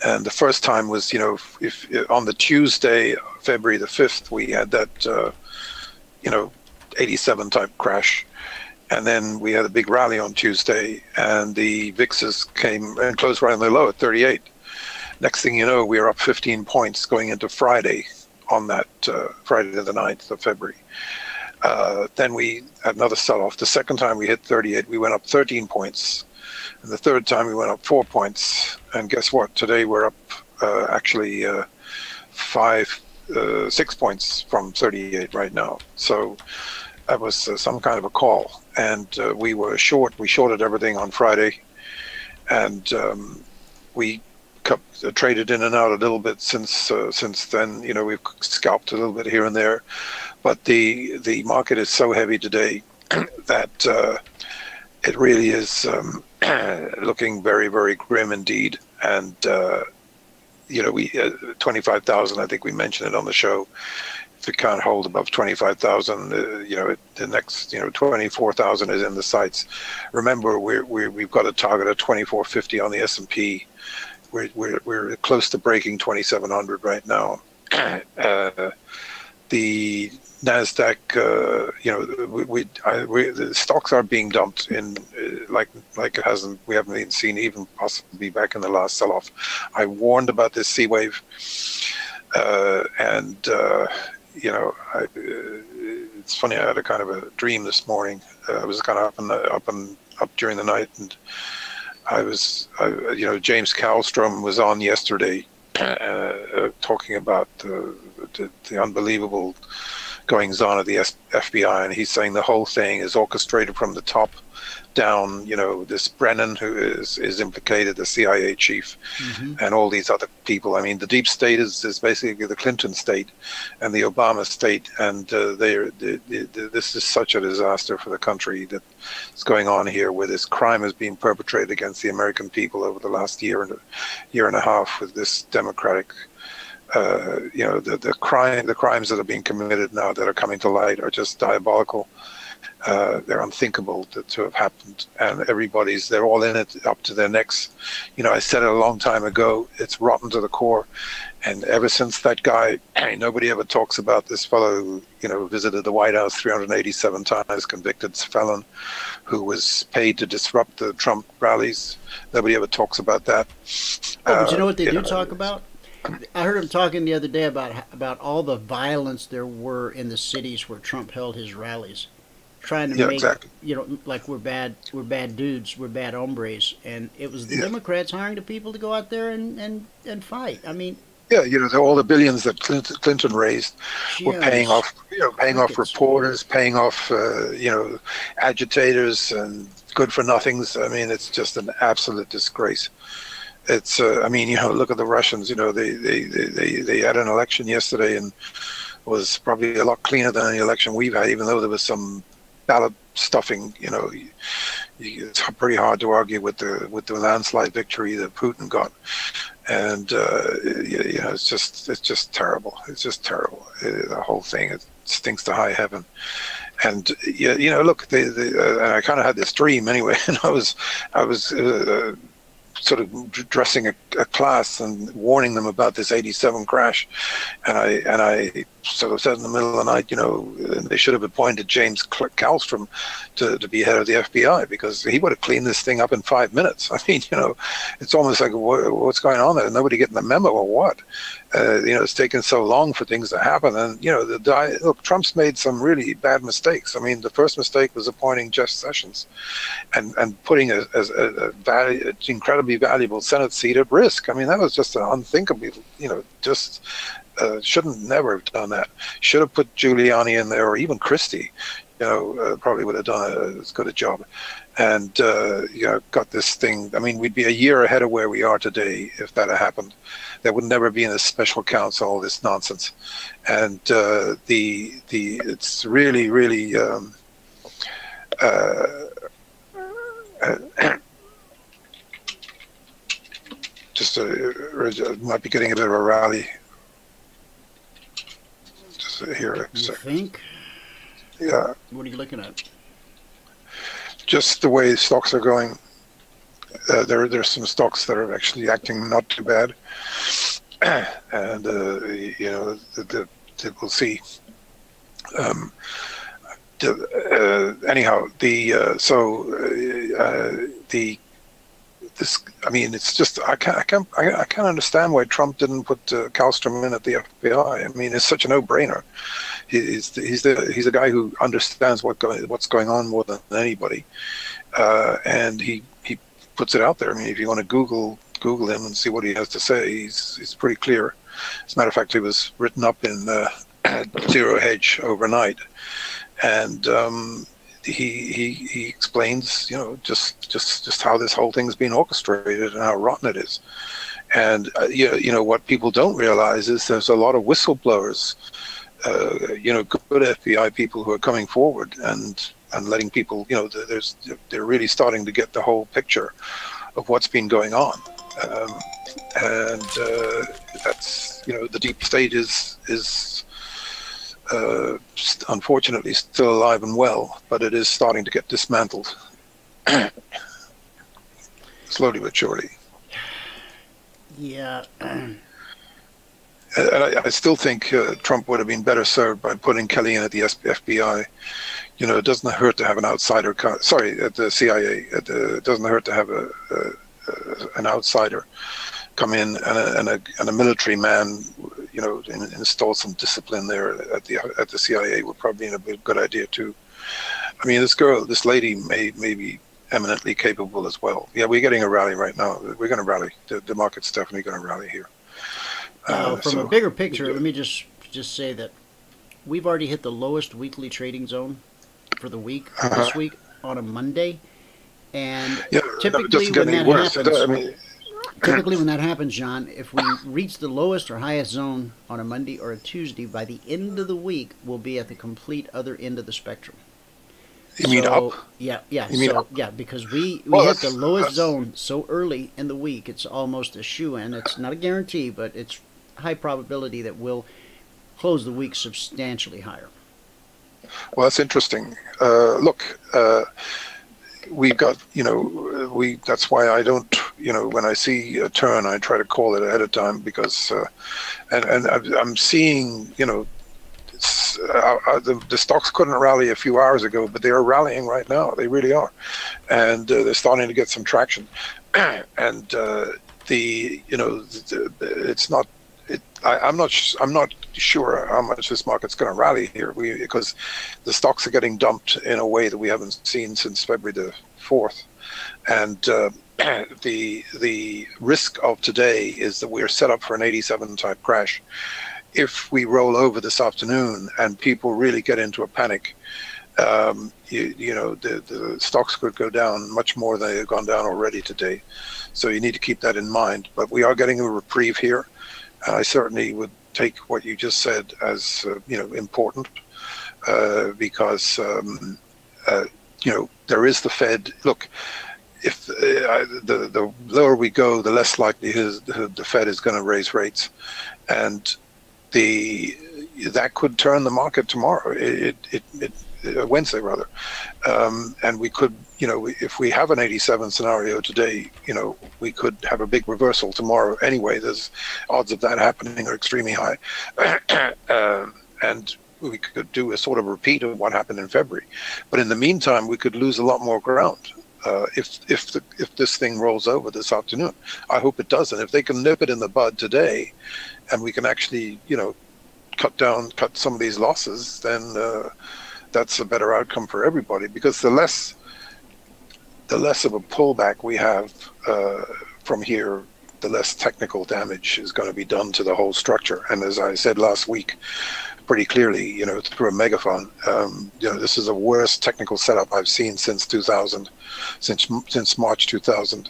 And the first time was, if on the Tuesday, February the 5th, we had that, 87 type crash. And then we had a big rally on Tuesday, and the VIXs came and closed right on the low at 38. Next thing you know, we were up 15 points going into Friday on that Friday the 9th of February. Then we had another sell-off. The second time we hit 38, we went up 13 points. And the third time we went up 4 points. And guess what? Today we're up 6 points from 38 right now. So that was some kind of a call. And we were short. We shorted everything on Friday. And we traded in and out a little bit since then. We've scalped a little bit here and there. But the market is so heavy today that it really is looking very, very grim indeed. And, we 25,000, I think we mentioned it on the show. If it can't hold above 25,000, the next, 24,000 is in the sights. Remember, we've got a target of 2450 on the S&P. We're close to breaking 2,700 right now. The Nasdaq, the stocks are being dumped in like it hasn't. We haven't even seen even possibly back in the last sell-off. I warned about this C wave, it's funny. I had a kind of a dream this morning. I was kind of up during the night, and James Kallstrom was on yesterday talking about the unbelievable goings on of the FBI, and he's saying the whole thing is orchestrated from the top, down, this Brennan who is implicated, the CIA chief, and all these other people. I mean, the deep state is basically the Clinton state and the Obama state, and this is such a disaster for the country that's going on here, where this crime is being perpetrated against the American people over the last year and a half with this democratic. The crimes that are being committed now that are coming to light are just diabolical. They're unthinkable to have happened, and they're all in it up to their necks. I said it a long time ago, it's rotten to the core. And ever since that guy, nobody ever talks about this fellow who, visited the White House 387 times, convicted felon, who was paid to disrupt the Trump rallies. Nobody ever talks about that. But you know what they do talk about? I heard him talking the other day about all the violence there were in the cities where Trump held his rallies, trying to make exactly. Like we're bad dudes, we're bad hombres, and it was the Democrats hiring the people to go out there and fight. I mean, all the billions that Clinton raised were paying off reporters, paying off agitators and good for nothings. I mean, it's just an absolute disgrace. It's look at the Russians. They had an election yesterday and was probably a lot cleaner than any election we've had, even though there was some ballot stuffing. It's pretty hard to argue with the landslide victory that Putin got, and it's just terrible. It's just terrible. The whole thing, it stinks to high heaven. And look, and I kind of had this dream anyway, and I was sort of dressing a class and warning them about this 87 crash, and I sort of said in the middle of the night, they should have appointed James Kallstrom to be head of the FBI, because he would have cleaned this thing up in 5 minutes. I mean, it's almost like, what's going on there? Nobody getting the memo or what? It's taken so long for things to happen. And, look, Trump's made some really bad mistakes. I mean, the first mistake was appointing Jeff Sessions and putting an incredibly valuable Senate seat at risk. I mean, that was just an unthinkable, shouldn't never have done that. Should have put Giuliani in there, or even Christie, probably would have done as good a job. And, got this thing. I mean, we'd be a year ahead of where we are today if that had happened. There would never be in a special counsel, all this nonsense. And it's really, really might be getting a bit of a rally. Just here. You think? Yeah. What are you looking at? Just the way stocks are going. There's some stocks that are actually acting not too bad, and we'll see. Anyhow, it's just I can't understand why Trump didn't put Kallstrom in at the FBI. I mean, it's such a no-brainer. He's the guy who understands what's going on more than anybody, and he puts it out there. I mean, if you want to Google him and see what he has to say, he's pretty clear. As a matter of fact, he was written up in Zero Hedge overnight, and he explains, just how this whole thing's been orchestrated and how rotten it is. And what people don't realize is there's a lot of whistleblowers, good FBI people who are coming forward and letting people, they're really starting to get the whole picture of what's been going on. That's, the deep state is unfortunately still alive and well, but it is starting to get dismantled. Slowly but surely. Yeah. And I still think Trump would have been better served by putting Kelly in at the FBI. It doesn't hurt to have an outsider. At the CIA. It doesn't hurt to have an outsider come in and a military man. Install some discipline there at the CIA would probably be a good idea too. I mean, this lady may be eminently capable as well. Yeah, we're getting a rally right now. We're going to rally. The market's definitely going to rally here. From a bigger picture, let me just say that we've already hit the lowest weekly trading zone for the week this week on a Monday, And Yeah, typically it doesn't get when any that worse. happens, typically when that happens, John, if we reach the lowest or highest zone on a Monday or a Tuesday, by the end of the week, we'll be at the complete other end of the spectrum. You mean up? Yeah. You mean up? Yeah, because we Well, hit the lowest zone so early in the week, it's almost a shoo-in. It's not a guarantee, but it's high probability that we'll close the week substantially higher. Well, that's interesting. Look, we've got, that's why I don't, when I see a turn, I try to call it ahead of time because, and I'm seeing, the stocks couldn't rally a few hours ago, but they are rallying right now. They really are. And they're starting to get some traction. And it's not, I'm not sure how much this market's going to rally here because the stocks are getting dumped in a way that we haven't seen since February the 4th. And the risk of today is that we're set up for an 87 type crash. If we roll over this afternoon and people really get into a panic, the stocks could go down much more than they've gone down already today. So you need to keep that in mind. But we are getting a reprieve here. I certainly would take what you just said as important because there is the Fed. Look, if the lower we go, the less likely the Fed is going to raise rates, and that could turn the market tomorrow. Wednesday rather, and we could, if we have an 87 scenario today, we could have a big reversal tomorrow. Anyway, there's odds of that happening are extremely high, and we could do a sort of repeat of what happened in February. But in the meantime, we could lose a lot more ground if this thing rolls over this afternoon. I hope it doesn't. If they can nip it in the bud today, and we can actually, cut some of these losses, then that's a better outcome for everybody, because the less of a pullback we have from here, the less technical damage is going to be done to the whole structure. And as I said last week, pretty clearly, through a megaphone, this is the worst technical setup I've seen since 2000, since March 2000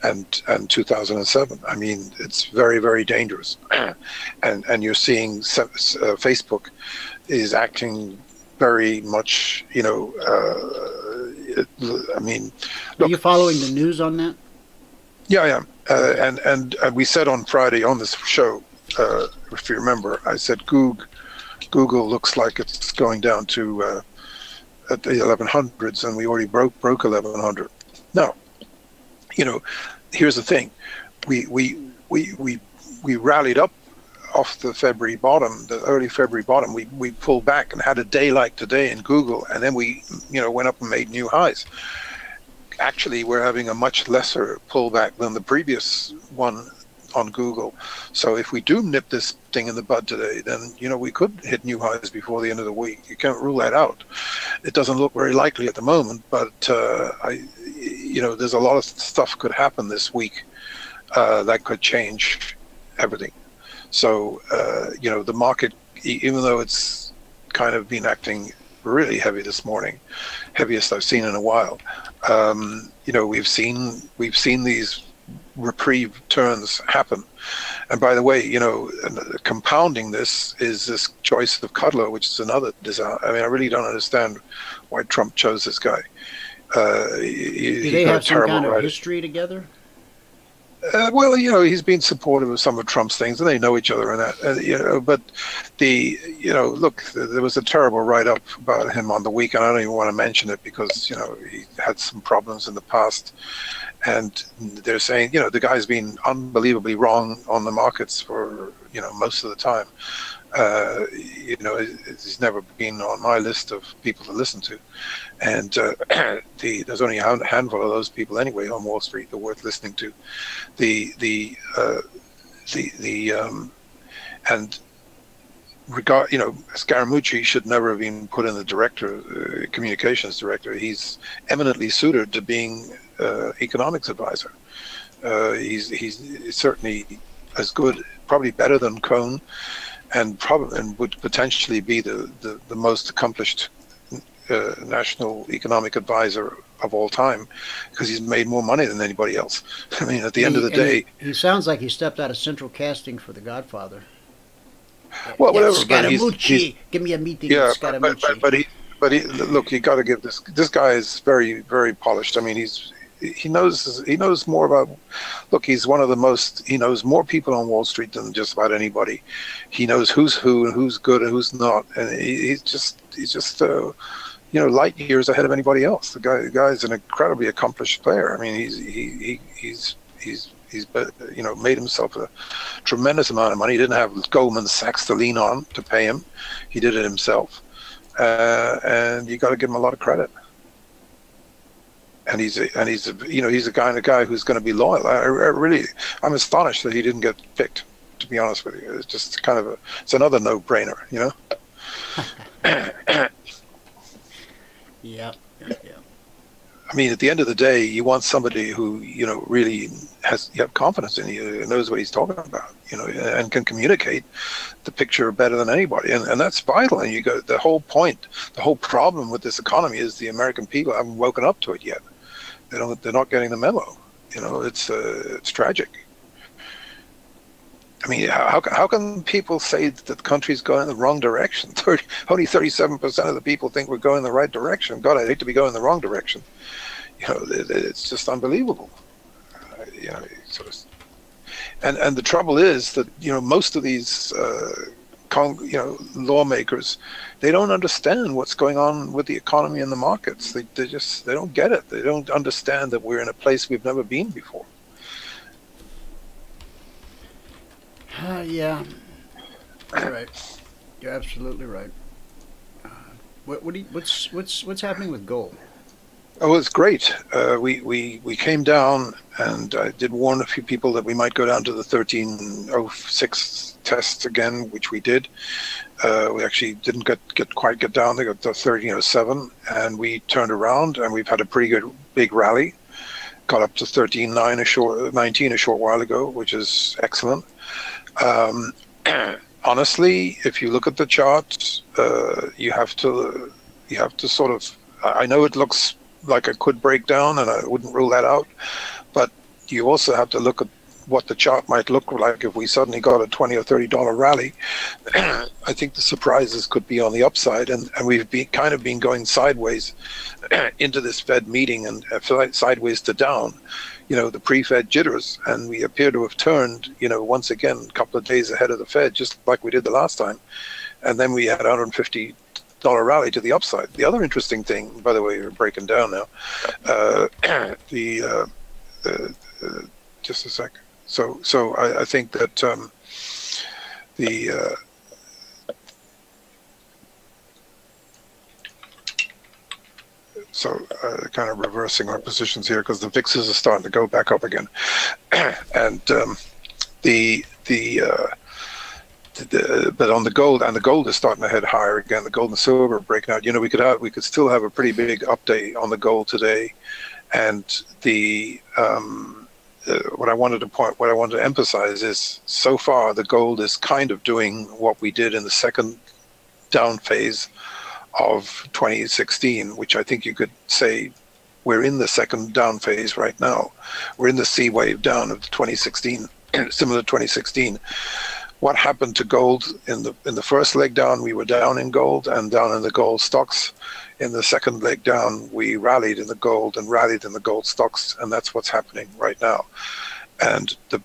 and 2007. I mean, it's very, very dangerous. and you're seeing Facebook is acting very much, look, are you following the news on that? Yeah, I am. And we said on Friday on this show, if you remember, I said Google looks like it's going down to at the 1100s, and we already broke 1100. Now, here's the thing: we rallied up off the February bottom, the early February bottom. We pulled back and had a day like today in Google, and then we went up and made new highs. Actually, we're having a much lesser pullback than the previous one on Google. So if we do nip this thing in the bud today, then we could hit new highs before the end of the week. You can't rule that out. It doesn't look very likely at the moment, but there's a lot of stuff could happen this week that could change everything. So the market, even though it's kind of been acting really heavy this morning, heaviest I've seen in a while, we've seen these reprieve turns happen. And by the way, compounding this is this choice of Kudlow, which is another disaster. I mean, I really don't understand why Trump chose this guy. Do they have some kind of history together? Well, he's been supportive of some of Trump's things, and they know each other and that. But look, there was a terrible write-up about him on the week, and I don't even want to mention it because he had some problems in the past, and they're saying the guy's been unbelievably wrong on the markets for most of the time. He's never been on my list of people to listen to, and there's only a handful of those people anyway on Wall Street that are worth listening to. Scaramucci should never have been put in the communications director. He's eminently suited to being economics advisor. He's certainly as good, probably better than Cohn, and would potentially be the most accomplished national economic advisor of all time, because he's made more money than anybody else. I mean, at the end of the day, he sounds like he stepped out of central casting for The Godfather. Well, whatever. Scaramucci, give me a meeting. Yeah, with Scaramucci. but look, you got to give this guy is very, very polished. I mean, he knows more about. Look, he's one of the most. He knows more people on Wall Street than just about anybody. He knows who's who and who's good and who's not, and he's just light years ahead of anybody else. The guy's an incredibly accomplished player. I mean, he's made himself a tremendous amount of money. He didn't have Goldman Sachs to lean on to pay him. He did it himself, and you got to give him a lot of credit. And he's a guy who's going to be loyal. I'm astonished that he didn't get picked. To be honest with you, it's just kind of it's another no-brainer, Yeah. I mean, at the end of the day, you want somebody who really you have confidence in, you knows what he's talking about, and can communicate the picture better than anybody, and that's vital. And the whole problem with this economy is the American people haven't woken up to it yet. They're not getting the memo. It's tragic. I mean, how can people say that the country's going in the wrong direction? Only 37% of the people think we're going in the right direction. God, I'd hate to be going in the wrong direction. It's just unbelievable. And the trouble is that most of these lawmakers, they don't understand what's going on with the economy and the markets. They don't get it. They don't understand that we're in a place we've never been before. Yeah, you're right. You're absolutely right. What's happening with gold? Oh, it's great. We came down, and I did warn a few people that we might go down to the 1306 test again, which we did. We actually didn't quite get down. They got to 1307, and we turned around, and we've had a pretty good big rally. Got up to 13.19 a short while ago, which is excellent. Honestly, if you look at the chart, you have to sort of. I know it looks like it could break down, and I wouldn't rule that out, but you also have to look at what the chart might look like if we suddenly got a $20 or $30 rally. I think the surprises could be on the upside, and we've been going sideways into this Fed meeting, and sideways to down. The pre-Fed jitters, and we appear to have turned, once again, a couple of days ahead of the Fed, just like we did the last time. And then we had a $150 rally to the upside. The other interesting thing, by the way, we're breaking down now, just a sec. So I think that kind of reversing our positions here because the VIXs are starting to go back up again, and but on the gold, and the gold is starting to head higher again. The gold and silver are breaking out. We could still have a pretty big update on the gold today, and what I wanted to emphasize is so far the gold is kind of doing what we did in the second down phase of 2016, which I think you could say we're in the second down phase right now. We're in the C wave down of 2016, similar to 2016. What happened to gold in the first leg down? We were down in gold and down in the gold stocks. In the second leg down, we rallied in the gold and rallied in the gold stocks, and that's what's happening right now. And but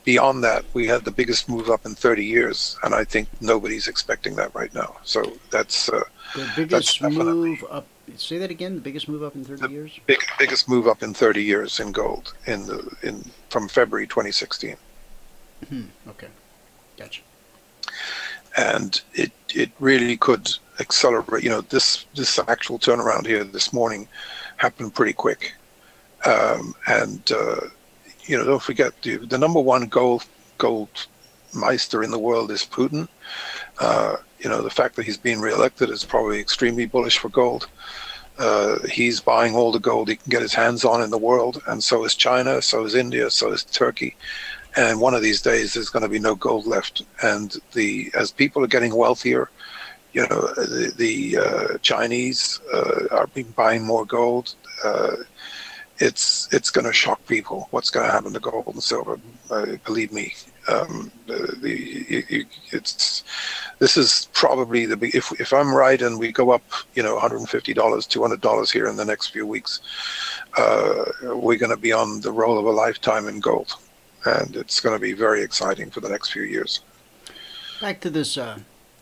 beyond that, we had the biggest move up in 30 years, and I think nobody's expecting that right now. So that's the biggest move up. Say that again. The biggest move up in 30 years. Biggest move up in 30 years in gold from February 2016. Okay, gotcha. And it really could accelerate. This actual turnaround here this morning happened pretty quick, and don't forget the number one gold meister in the world is Putin. The fact that he's being reelected is probably extremely bullish for gold. He's buying all the gold he can get his hands on in the world, and so is China, so is India, so is Turkey. And one of these days, there's going to be no gold left. And as people are getting wealthier, the Chinese are buying more gold. it's going to shock people. What's going to happen to gold and silver? Believe me, this is probably the big. If I'm right and we go up, $150, $200 here in the next few weeks, we're going to be on the roll of a lifetime in gold, and it's going to be very exciting for the next few years. Back to this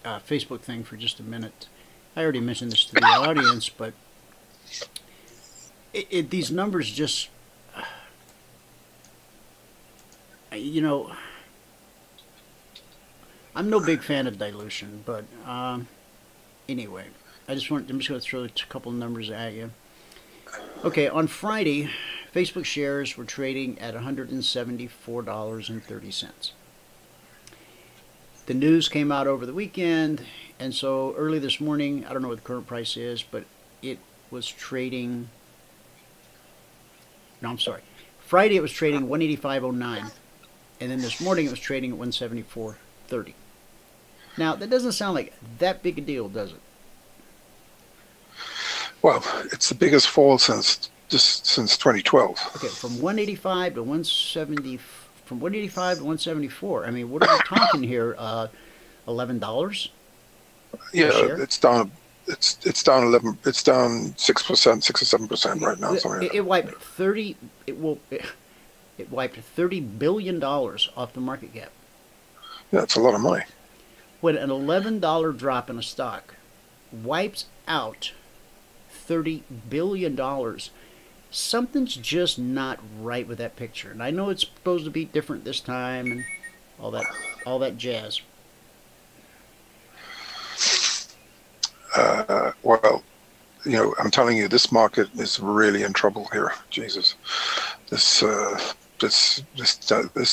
Facebook thing for just a minute. I already mentioned this to the audience, but these numbers just, I'm no big fan of dilution, but anyway, I'm just going to throw a couple of numbers at you. Okay, on Friday, Facebook shares were trading at $174.30. The news came out over the weekend, and so early this morning, I don't know what the current price is, but it was trading. No, I'm sorry. Friday it was trading 185.09, and then this morning it was trading at 174.30. Now that doesn't sound like that big a deal, does it? Well, it's the biggest fall since 2012. Okay, from 185 to 170, from 185 to 174. I mean, what are we talking here? $11? Yeah, it's down. It's down 11. It's down 6%, 6 or 7% right now. It wiped 30. It wiped $30 billion off the market cap. Yeah, it's a lot of money. When an $11 drop in a stock wipes out $30 billion, something's just not right with that picture. And I know it's supposed to be different this time and all that jazz. Well, I'm telling you, this market is really in trouble here. Jesus, this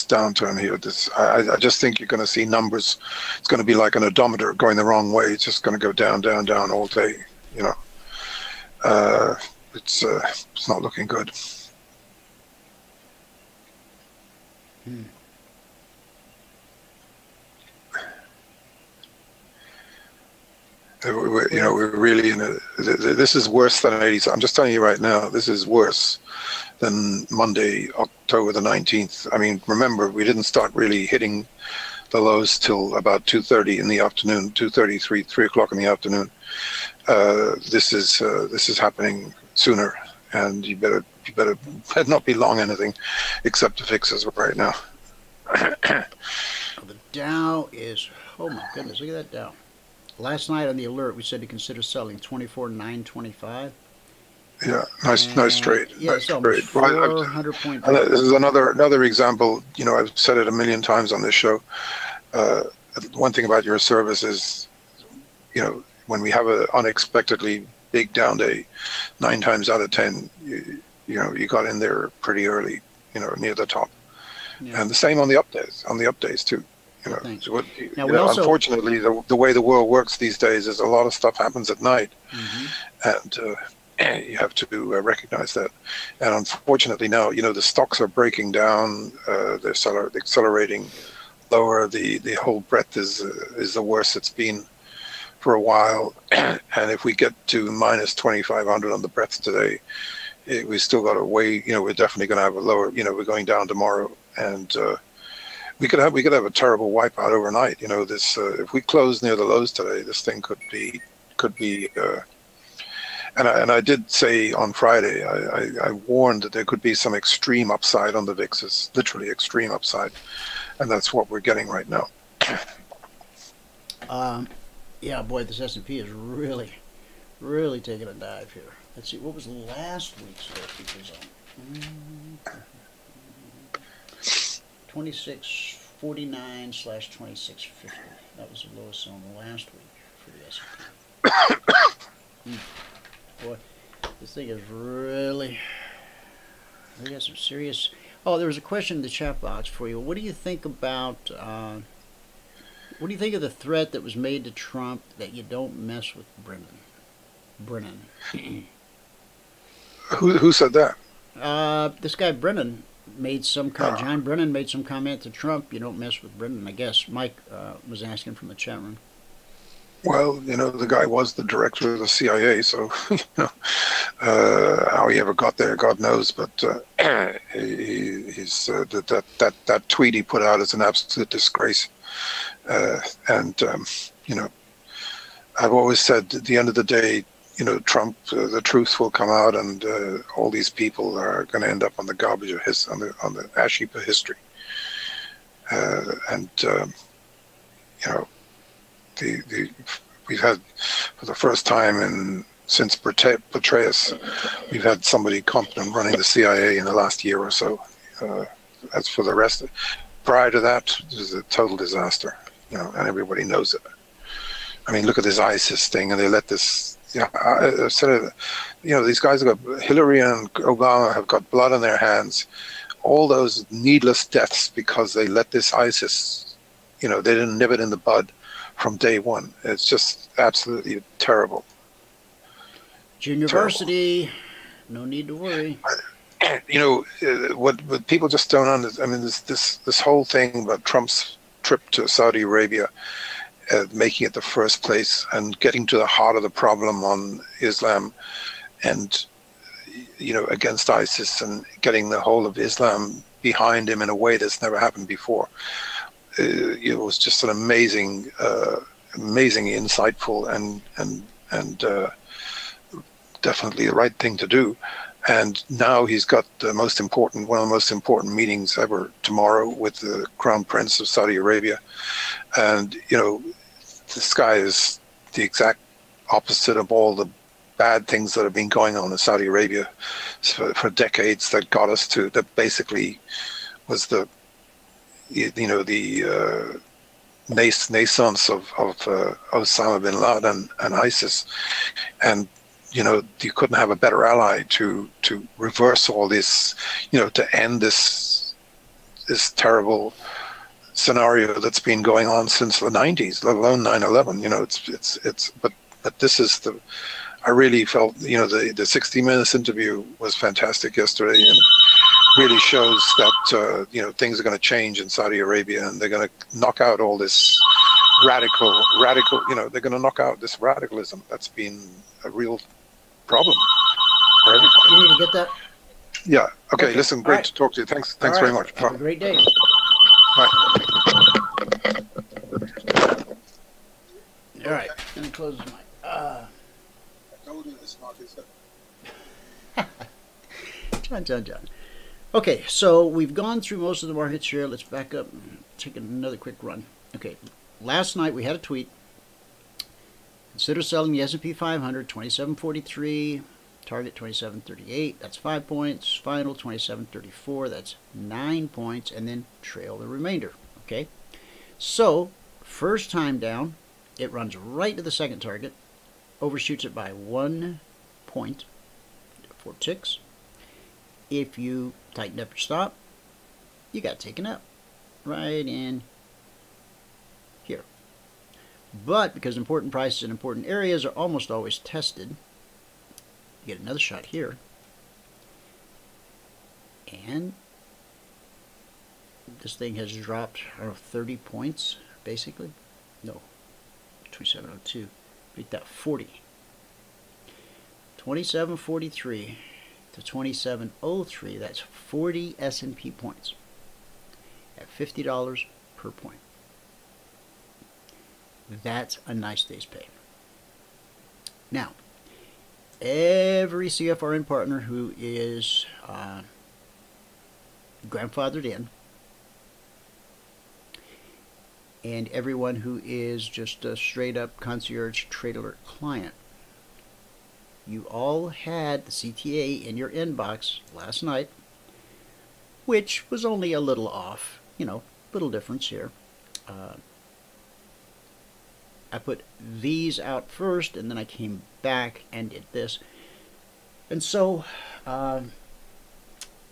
downturn here. I just think you're going to see numbers. It's going to be like an odometer going the wrong way. It's just going to go down, down, down all day. It's not looking good. We're really in a. This is worse than 80s. I'm just telling you right now. This is worse than Monday, October the 19th. I mean, remember, we didn't start really hitting the lows till about 2:30 in the afternoon, 2:33, 3 o'clock in the afternoon. This is happening sooner, and you better not be long anything, except the fixes right now. The Dow is. Oh my goodness! Look at that Dow. Last night on the alert, we said to consider selling 24,925. Yeah, nice trade. Yeah, nice trade. 400 point. This is another example. I've said it a million times on this show. One thing about your service is, when we have an unexpectedly big down day, 9 times out of 10, you got in there pretty early, near the top. Yeah. And the same on the up days. On the up days too. Unfortunately, the way the world works these days is a lot of stuff happens at night, and you have to recognize that. And unfortunately now, the stocks are breaking down. They're accelerating lower. The whole breadth is the worst it's been for a while. And if we get to minus 2,500 on the breadth today, we still got a way. We're definitely going to have a lower. We're going down tomorrow, and we could have a terrible wipeout overnight. If we close near the lows today, this thing could be. And I did say on Friday, I warned that there could be some extreme upside on the VIXs, literally extreme upside, and that's what we're getting right now. Yeah, boy, this S&P is really, really taking a dive here. Let's see, what was last week's futures on? 2649/2650. That was the lowest zone last week for the S&P. Boy, this thing is really. We got some serious. Oh, there was a question in the chat box for you. What do you think about? What do you think of the threat that was made to Trump that you don't mess with Brennan? Who said that? This guy Brennan made some John Brennan made some comment to Trump. You don't mess with Brennan. I guess Mike was asking from the chat room. Well, the guy was the director of the CIA, so How he ever got there, God knows. But he's that tweet he put out is an absolute disgrace. And you know, I've always said at the end of the day, you know, Trump, the truth will come out, and all these people are going to end up on the garbage of on the ash heap of history. And you know, we've had, for the first time since Petraeus, we've had somebody competent running the CIA in the last year or so. As for the rest, prior to that, it was a total disaster, you know, and everybody knows it. I mean, look at this ISIS thing, and they let this. Yeah, I said it. You know, these guys have got, Hillary and Obama have got blood on their hands. All those needless deaths because they let this ISIS, you know, they didn't nip it in the bud from day one. It's just absolutely terrible. University, no need to worry. You know, what people just don't understand. I mean, this whole thing about Trump's trip to Saudi Arabia, making it the first place and getting to the heart of the problem on Islam and, you know, against ISIS, and getting the whole of Islam behind him in a way that's never happened before. It was just an amazing, insightful, and definitely the right thing to do. And now he's got one of the most important meetings ever tomorrow with the Crown Prince of Saudi Arabia. And, you know, this guy is the exact opposite of all the bad things that have been going on in Saudi Arabia for decades, that got us to, that basically was the, you know, the naissance of Osama bin Laden and ISIS. And, you know, you couldn't have a better ally to reverse all this, you know, to end this terrible scenario that's been going on since the 90s, let alone 9/11. You know, but this is the, I really felt, you know, the 60 Minutes interview was fantastic yesterday, and really shows that you know, things are going to change in Saudi Arabia, and they're going to knock out all this radical, you know, they're going to knock out this radicalism that's been a real problem for everybody. You need to get that? Yeah. Okay. Listen, great to talk to you. Thanks very much. Have a great day. Bye. All right. Let me close my. John. Okay, so we've gone through most of the markets here. Let's back up and take another quick run. Okay, last night we had a tweet. Consider selling the S&P 500, 2743, target 2738, that's 5 points, final 2734, that's 9 points, and then trail the remainder, okay? So, first time down, it runs right to the second target, overshoots it by 1 point, 4 ticks. If you tighten up your stop, you got taken up right in here. But because important prices in important areas are almost always tested, you get another shot here. And this thing has dropped, I don't know, 30 points, basically. No, 2702. Beat that 40. 2743 to 2703. That's 40 S&P points at $50 per point. That's a nice day's pay. Now, every CFRN partner who is grandfathered in, and everyone who is just a straight up Concierge Trade Alert client, you all had the CTA in your inbox last night, which was only a little off, you know, little difference here. I put these out first, and then I came back and did this. And so,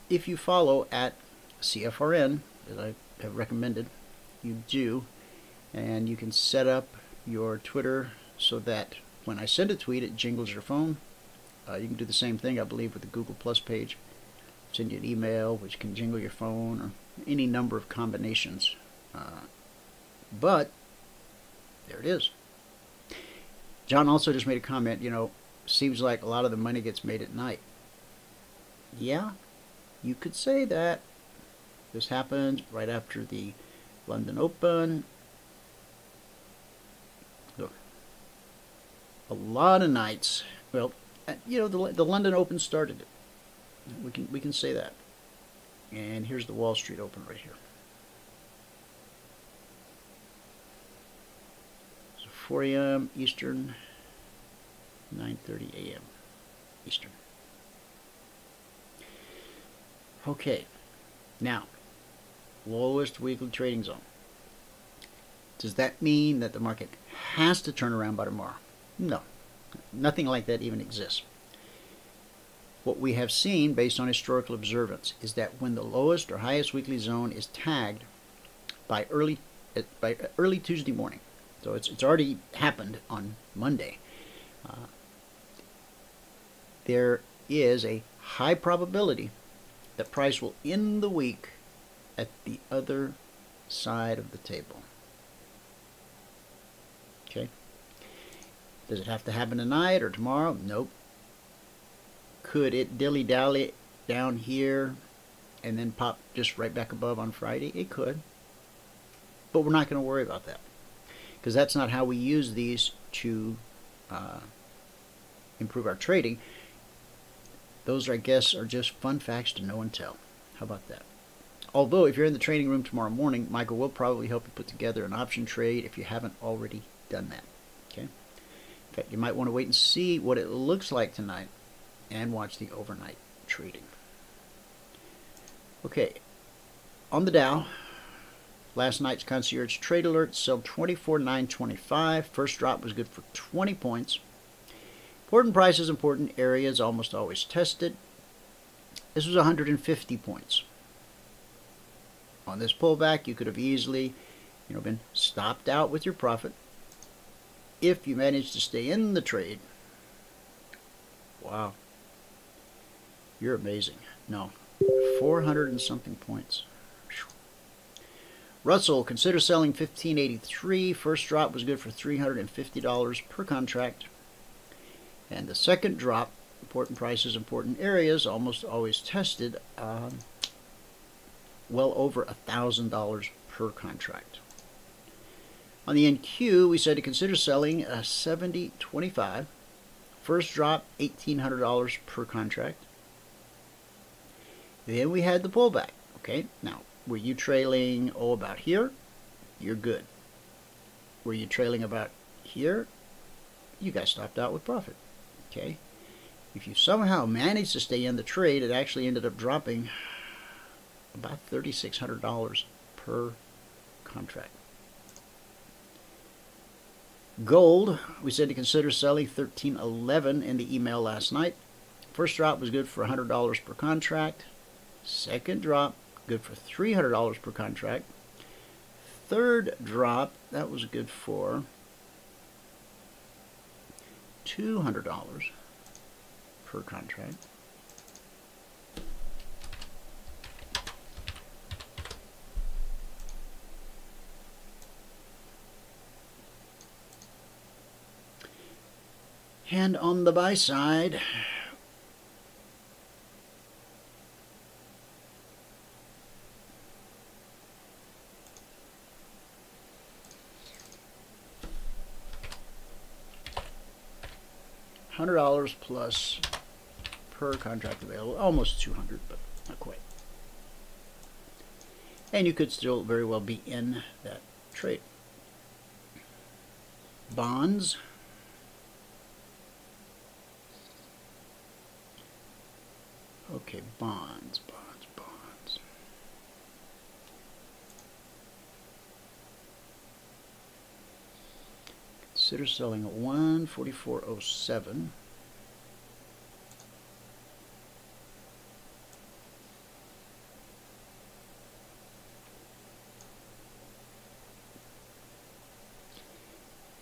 if you follow at CFRN, as I have recommended you do, and you can set up your Twitter so that when I send a tweet, it jingles your phone. You can do the same thing, I believe, with the Google Plus page. Send you an email, which can jingle your phone, or any number of combinations. But there it is. John also just made a comment, you know, seems like a lot of the money gets made at night. Yeah, you could say that. This happens right after the London Open. Look, a lot of nights. Well, you know, the London Open started it. We can say that. And here's the Wall Street Open right here. So 4 a.m. Eastern, 9:30 a.m. Eastern. Okay, now, lowest weekly trading zone. Does that mean that the market has to turn around by tomorrow? No, nothing like that even exists. What we have seen based on historical observance is that when the lowest or highest weekly zone is tagged by early Tuesday morning, so it's already happened on Monday, there is a high probability that price will end the week at the other side of the table. Okay. Does it have to happen tonight or tomorrow? Nope. Could it dilly-dally down here and then pop just right back above on Friday? It could. But we're not going to worry about that, because that's not how we use these to improve our trading. Those, I guess, are just fun facts to know and tell. How about that? Although, if you're in the trading room tomorrow morning, Michael will probably help you put together an option trade if you haven't already done that. Okay. In fact, you might want to wait and see what it looks like tonight and watch the overnight trading. Okay. On the Dow, last night's Concierge Trade Alerts sold 24,925. First drop was good for 20 points. Important prices, important areas, almost always tested. This was 150 points. On this pullback, you could have easily, been stopped out with your profit if you managed to stay in the trade. Wow. You're amazing. No, 400 and something points. Russell, consider selling 1583. First drop was good for $350 per contract. And the second drop, important prices, important areas, almost always tested, well over $1,000 per contract. On the NQ, we said to consider selling 7025. First drop, $1,800 per contract. Then we had the pullback. Okay, now, were you trailing, about here? You're good. Were you trailing about here? You got stopped out with profit. Okay, if you somehow managed to stay in the trade, it actually ended up dropping about $3,600 per contract. Gold, we said to consider selling 1311 in the email last night. First drop was good for $100 per contract. Second drop, good for $300 per contract. Third drop, that was good for $200 per contract. And on the buy side, $100 plus per contract available, almost 200, but not quite. And you could still very well be in that trade. Bonds. Okay, bonds. Consider selling at 144.07.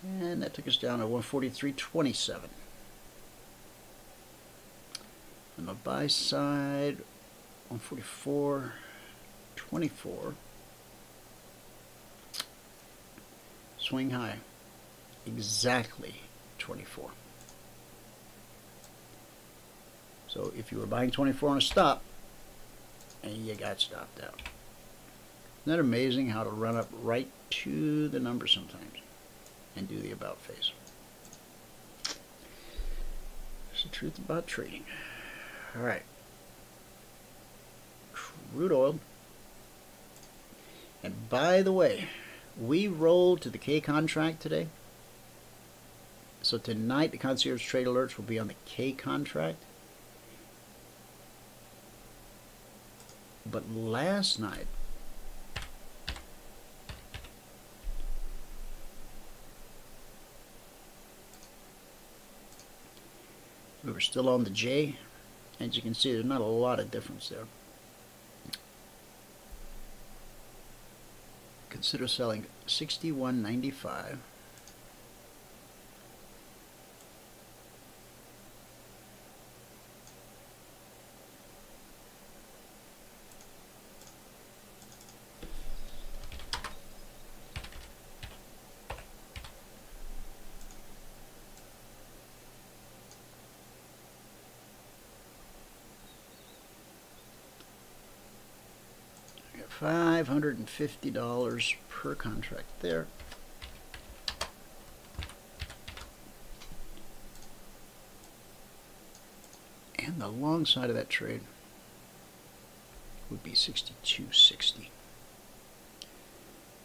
And that took us down to 143.27. On the buy side, 144.24. Swing high. Exactly 24. So if you were buying 24 on a stop and you got stopped out. Isn't that amazing how to run up right to the number sometimes and do the about face? It's the truth about trading. All right. Crude oil. And by the way, we rolled to the K contract today. So tonight the Concierge Trade Alerts will be on the K contract. But last night, we were still on the J. As you can see, there's not a lot of difference there. Consider selling 61.95. $550 per contract there. And the long side of that trade would be 62.60.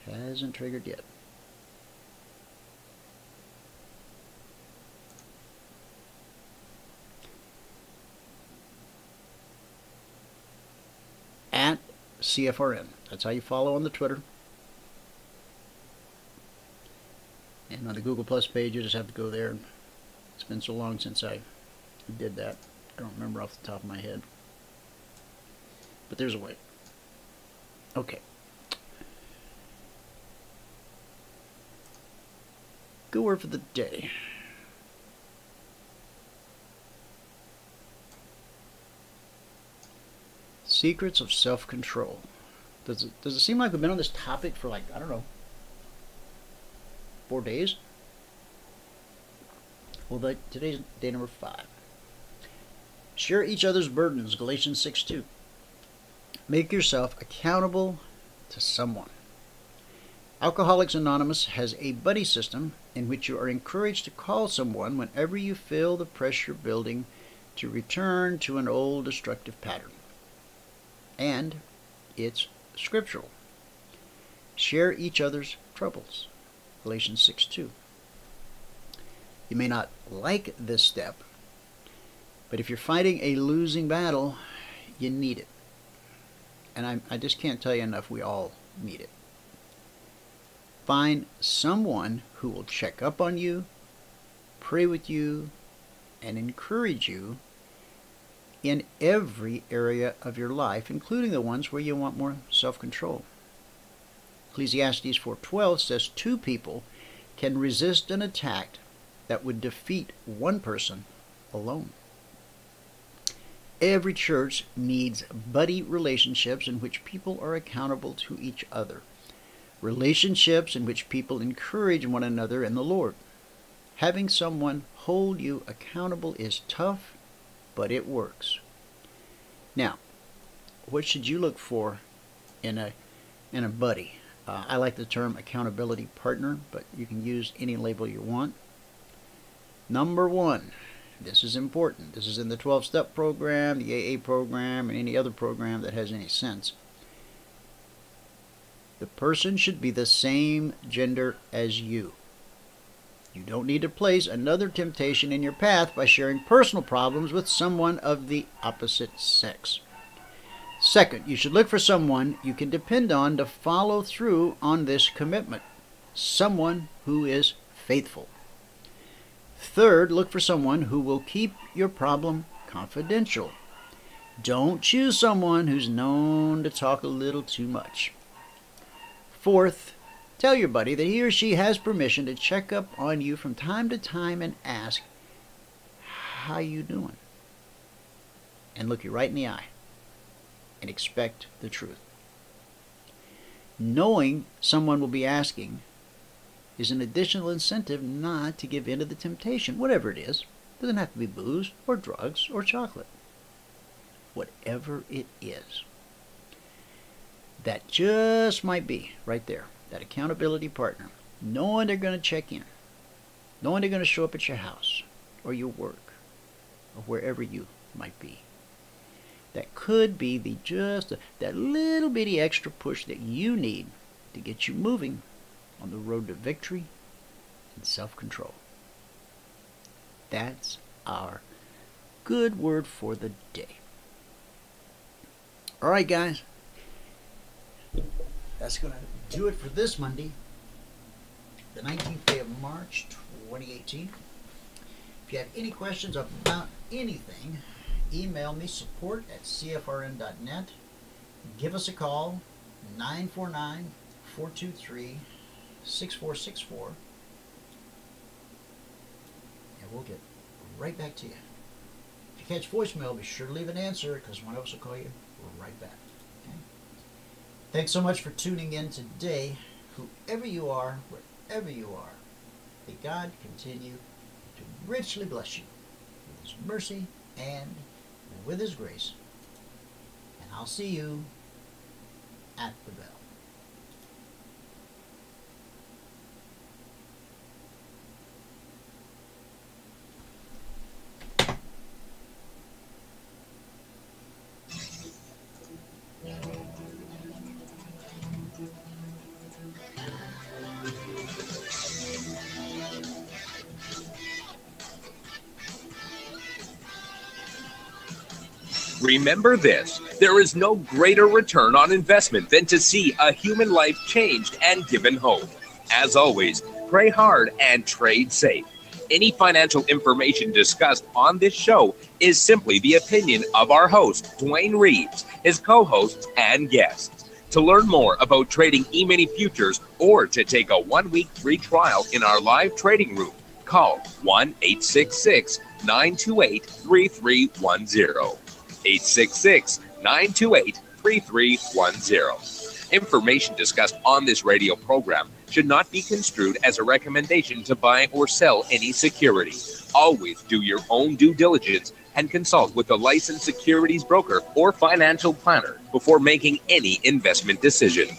Hasn't triggered yet. At CFRN. That's how you follow on the Twitter. And on the Google Plus page, you just have to go there. It's been so long since I did that. I don't remember off the top of my head. But there's a way. Okay. Good word for the day. Secrets of self-control. Does it seem like we've been on this topic for, like, I don't know, 4 days? Well, today's day number 5. Share each other's burdens, Galatians 6:2. Make yourself accountable to someone. Alcoholics Anonymous has a buddy system in which you are encouraged to call someone whenever you feel the pressure building to return to an old destructive pattern. And it's scriptural. Share each other's troubles. Galatians 6:2. You may not like this step, but if you're fighting a losing battle, you need it. And I just can't tell you enough, we all need it. Find someone who will check up on you, pray with you, and encourage you in every area of your life, including the ones where you want more self-control. Ecclesiastes 4:12 says 2 people can resist an attack that would defeat 1 person alone. Every church needs buddy relationships in which people are accountable to each other. Relationships in which people encourage one another in the Lord. Having someone hold you accountable is tough, but it works. Now, what should you look for in a buddy? I like the term accountability partner, but you can use any label you want. Number 1, this is important. This is in the 12-step program, the AA program, and any other program that has any sense. The person should be the same gender as you. You don't need to place another temptation in your path by sharing personal problems with someone of the opposite sex. Second, you should look for someone you can depend on to follow through on this commitment. Someone who is faithful. Third, look for someone who will keep your problem confidential. Don't choose someone who's known to talk a little too much. Fourth, tell your buddy that he or she has permission to check up on you from time to time and ask, how you doing? And look you right in the eye and expect the truth. Knowing someone will be asking is an additional incentive not to give in to the temptation, whatever it is. It doesn't have to be booze or drugs or chocolate. whatever it is. That just might be right there, that accountability partner, knowing they're going to check in, knowing they're going to show up at your house or your work or wherever you might be. That could be that little bitty extra push that you need to get you moving on the road to victory and self-control. That's our good word for the day. All right, guys. That's going to do it for this Monday, the 19th day of March, 2018. If you have any questions about anything, email me, support@cfrn.net. Give us a call, 949-423-6464. And we'll get right back to you. If you catch voicemail, be sure to leave an answer, because one of us will call you right back. Okay? Thanks so much for tuning in today. Whoever you are, wherever you are, may God continue to richly bless you with His mercy and with His grace. And I'll see you at the bell. Remember this, there is no greater return on investment than to see a human life changed and given hope. As always, pray hard and trade safe. Any financial information discussed on this show is simply the opinion of our host, Dwayne Reeves, his co-hosts, and guests. To learn more about trading Emini Futures or to take a 1-week free trial in our live trading room, call 1-866-928-3310. 866-928-3310. Information discussed on this radio program should not be construed as a recommendation to buy or sell any security. Always do your own due diligence and consult with a licensed securities broker or financial planner before making any investment decision.